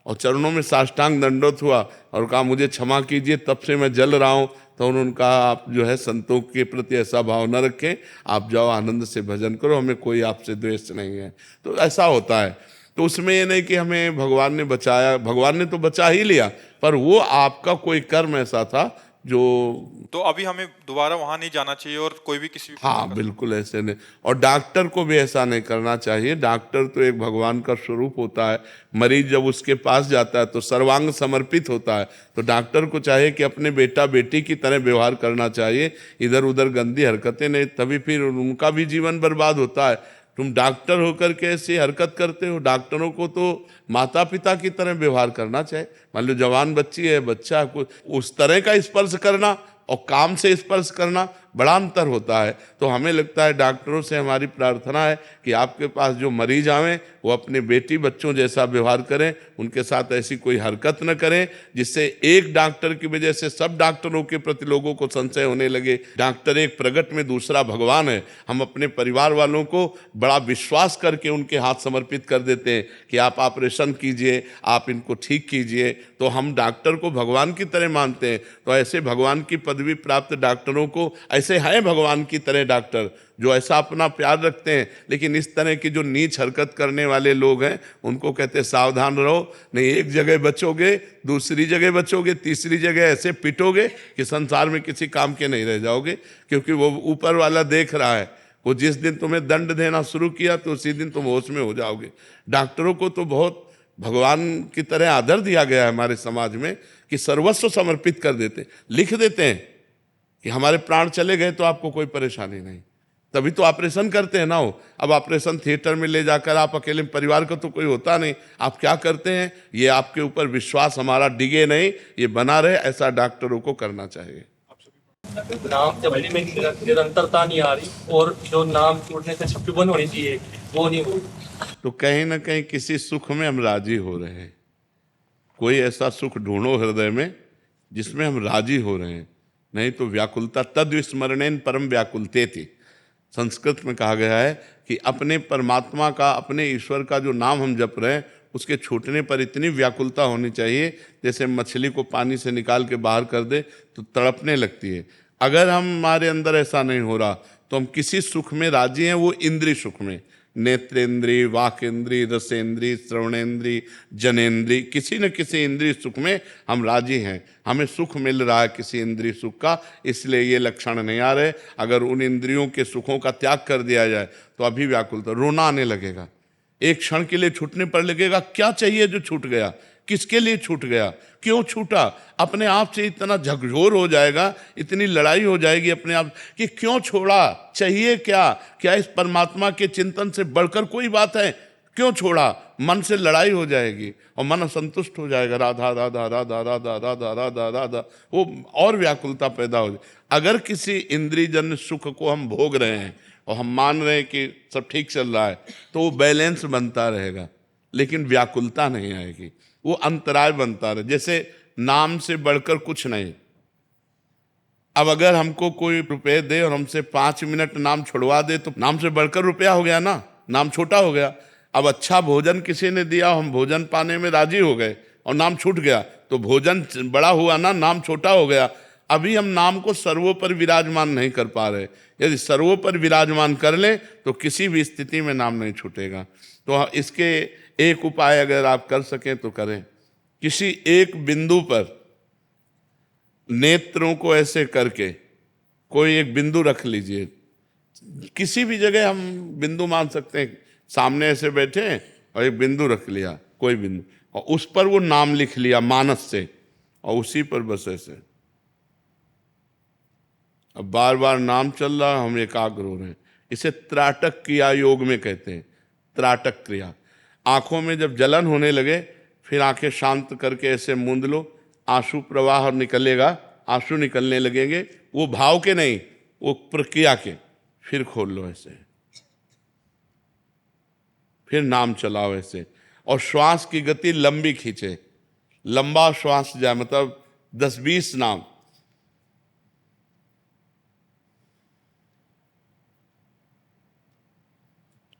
और चरणों में साष्टांग दंडोत हुआ और कहा मुझे क्षमा कीजिए, तब से मैं जल रहा हूँ। तो उन्होंने कहा आप जो है संतों के प्रति ऐसा भाव न रखें, आप जाओ आनंद से भजन करो, हमें कोई आपसे द्वेष नहीं है। तो ऐसा होता है। तो उसमें ये नहीं कि हमें भगवान ने बचाया, भगवान ने तो बचा ही लिया, पर वो आपका कोई कर्म ऐसा था जो, तो अभी हमें दोबारा वहां नहीं जाना चाहिए और कोई भी किसी भी हाँ बिल्कुल ऐसे नहीं। और डॉक्टर को भी ऐसा नहीं करना चाहिए। डॉक्टर तो एक भगवान का स्वरूप होता है। मरीज जब उसके पास जाता है तो सर्वांग समर्पित होता है। तो डॉक्टर को चाहिए कि अपने बेटा बेटी की तरह व्यवहार करना चाहिए, इधर उधर गंदी हरकतें नहीं, तभी फिर उनका भी जीवन बर्बाद होता है। तुम डॉक्टर होकर के ऐसी हरकत करते हो। डॉक्टरों को तो माता पिता की तरह व्यवहार करना चाहिए। मान लो जवान बच्ची है, बच्चा को उस तरह का स्पर्श करना और काम से स्पर्श करना बड़ा अंतर होता है। तो हमें लगता है डॉक्टरों से हमारी प्रार्थना है कि आपके पास जो मरीज आवें वो अपने बेटी बच्चों जैसा व्यवहार करें, उनके साथ ऐसी कोई हरकत न करें जिससे एक डॉक्टर की वजह से सब डॉक्टरों के प्रति लोगों को संशय होने लगे। डॉक्टर एक प्रगट में, दूसरा भगवान है। हम अपने परिवार वालों को बड़ा विश्वास करके उनके हाथ समर्पित कर देते हैं कि आप ऑपरेशन कीजिए, आप इनको ठीक कीजिए। तो हम डॉक्टर को भगवान की तरह मानते हैं। तो ऐसे भगवान की पदवी प्राप्त डॉक्टरों को, ऐसे हैं भगवान की तरह डॉक्टर जो ऐसा अपना प्यार रखते हैं, लेकिन इस तरह की जो नीच हरकत करने वाले लोग हैं उनको कहते हैं सावधान रहो, नहीं एक जगह बचोगे, दूसरी जगह बचोगे, तीसरी जगह ऐसे पिटोगे कि संसार में किसी काम के नहीं रह जाओगे। क्योंकि वो ऊपर वाला देख रहा है, वो जिस दिन तुम्हें दंड देना शुरू किया तो उसी दिन तुम होश में हो जाओगे। डॉक्टरों को तो बहुत भगवान की तरह आदर दिया गया है हमारे समाज में कि सर्वस्व समर्पित कर देते, लिख देते हैं कि हमारे प्राण चले गए तो आपको कोई परेशानी नहीं, तभी तो ऑपरेशन करते हैं ना। हो अब ऑपरेशन थिएटर में ले जाकर आप अकेले, परिवार का तो कोई होता नहीं, आप क्या करते हैं, ये आपके ऊपर विश्वास हमारा डिगे नहीं, ये बना रहे, ऐसा डॉक्टरों को करना चाहिए। नाम जपने में निरंतरता नहीं आ रही और जो नाम छोड़ने से छुट्टी बंद होनी चाहिए वो नहीं हो रही। तो कहीं ना कहीं किसी सुख में हम राजी हो रहे हैं। कोई ऐसा सुख ढूंढो हृदय में जिसमें हम राजी हो रहे हैं, नहीं तो व्याकुलता तद विस्मरणेन परम व्याकुलते थी। संस्कृत में कहा गया है कि अपने परमात्मा का, अपने ईश्वर का जो नाम हम जप रहे हैं उसके छूटने पर इतनी व्याकुलता होनी चाहिए जैसे मछली को पानी से निकाल के बाहर कर दे तो तड़पने लगती है। अगर हमारे अंदर ऐसा नहीं हो रहा तो हम किसी सुख में राजी हैं, वो इंद्रिय सुख में, नेत्रेंद्री, वाकेंद्री, रसेंद्री, श्रवणेंद्री, जनेंद्री, किसी न किसी इंद्रिय सुख में हम राजी हैं। हमें सुख मिल रहा है किसी इंद्रिय सुख का, इसलिए ये लक्षण नहीं आ रहे। अगर उन इंद्रियों के सुखों का त्याग कर दिया जाए तो अभी व्याकुलता, रोना आने लगेगा, एक क्षण के लिए छूटने पर लगेगा क्या चाहिए जो छूट गया, किसके लिए छूट गया, क्यों छूटा, अपने आप से इतना झकझोर हो जाएगा, इतनी लड़ाई हो जाएगी अपने आप कि क्यों छोड़ा, चाहिए क्या, क्या इस परमात्मा के चिंतन से बढ़कर कोई बात है, क्यों छोड़ा, मन से लड़ाई हो जाएगी और मन असंतुष्ट हो जाएगा, राधा राधा राधा राधा राधा राधा राधा, वो और व्याकुलता पैदा हो जाए। अगर किसी इंद्रियजन्य सुख को हम भोग रहे हैं और हम मान रहे हैं कि सब ठीक चल रहा है तो वो बैलेंस बनता रहेगा, लेकिन व्याकुलता नहीं आएगी, वो अंतराय बनता रहे। जैसे नाम से बढ़कर कुछ नहीं। अब अगर हमको कोई रुपए दे और हमसे 5 मिनट नाम छुड़वा दे तो नाम से बढ़कर रुपया हो गया ना, नाम छोटा हो गया। अब अच्छा भोजन किसी ने दिया, हम भोजन पाने में राजी हो गए और नाम छूट गया तो भोजन बड़ा हुआ ना, नाम छोटा हो गया। अभी हम नाम को सर्वोपर विराजमान नहीं कर पा रहे। यदि सर्वोपर विराजमान कर लें तो किसी भी स्थिति में नाम नहीं छूटेगा। तो इसके एक उपाय अगर आप कर सकें तो करें। किसी एक बिंदु पर नेत्रों को ऐसे करके कोई एक बिंदु रख लीजिए, किसी भी जगह हम बिंदु मान सकते हैं। सामने ऐसे बैठे हैं और एक बिंदु रख लिया, कोई बिंदु, और उस पर वो नाम लिख लिया मानस से, और उसी पर बस ऐसे अब बार बार नाम चल रहा, हम एकाग्र हो रहे हैं। इसे त्राटक क्रिया योग में कहते हैं, त्राटक क्रिया। आंखों में जब जलन होने लगे फिर आंखें शांत करके ऐसे मूंद लो, आंसू प्रवाह निकलेगा, आंसू निकलने लगेंगे, वो भाव के नहीं, वो प्रक्रिया के। फिर खोल लो ऐसे, फिर नाम चलाओ ऐसे, और श्वास की गति लंबी खींचे, लंबा श्वास जाए, मतलब 10-20 नाम।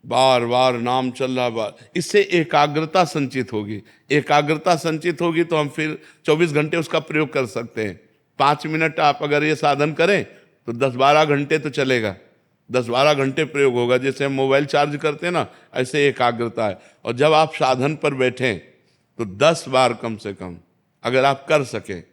बार बार नाम चल रहा बार, इससे एकाग्रता संचित होगी। एकाग्रता संचित होगी तो हम फिर 24 घंटे उसका प्रयोग कर सकते हैं। 5 मिनट आप अगर ये साधन करें तो 10-12 घंटे तो चलेगा, 10-12 घंटे प्रयोग होगा। जैसे हम मोबाइल चार्ज करते हैं ना, ऐसे एकाग्रता है। और जब आप साधन पर बैठें तो 10 बार कम से कम अगर आप कर सके,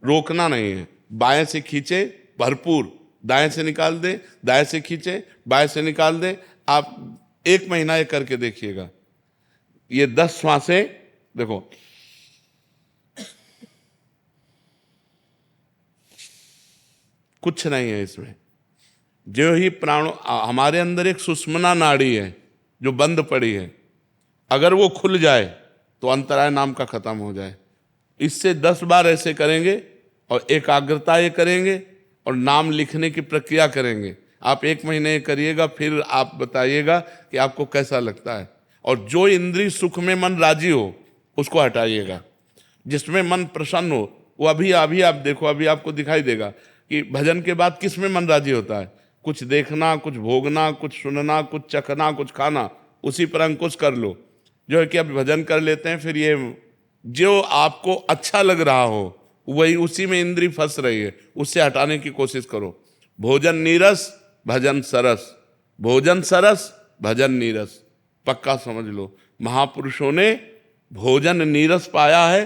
रोकना नहीं है। बाएं से खींचे भरपूर, दाएं से निकाल दे, दाएं से खींचे, बाएं से निकाल दे। आप 1 महीना ये करके देखिएगा। ये 10 श्वासें देखो, कुछ नहीं है इसमें। जो ही प्राण, हमारे अंदर एक सुषुम्ना नाड़ी है जो बंद पड़ी है, अगर वो खुल जाए तो अंतराय नाम का खत्म हो जाए। इससे 10 बार ऐसे करेंगे और एकाग्रता ये करेंगे और नाम लिखने की प्रक्रिया करेंगे। आप 1 महीने करिएगा, फिर आप बताइएगा कि आपको कैसा लगता है। और जो इंद्रिय सुख में मन राजी हो उसको हटाइएगा, जिसमें मन प्रसन्न हो वो अभी आप देखो, अभी आपको दिखाई देगा कि भजन के बाद किस में मन राजी होता है। कुछ देखना, कुछ भोगना, कुछ सुनना, कुछ चखना, कुछ खाना, उसी पर अंकुश कर लो। जो है कि अब भजन कर लेते हैं, फिर ये जो आपको अच्छा लग रहा हो वही, उसी में इंद्री फंस रही है, उससे हटाने की कोशिश करो। भोजन नीरस, भजन सरस, भोजन सरस, भजन नीरस, पक्का समझ लो। महापुरुषों ने भोजन नीरस पाया है,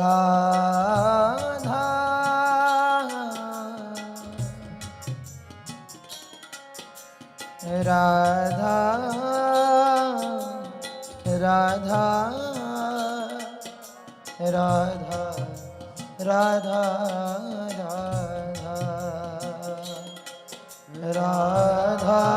राधा राधा राधा राधा राधा राधा राधा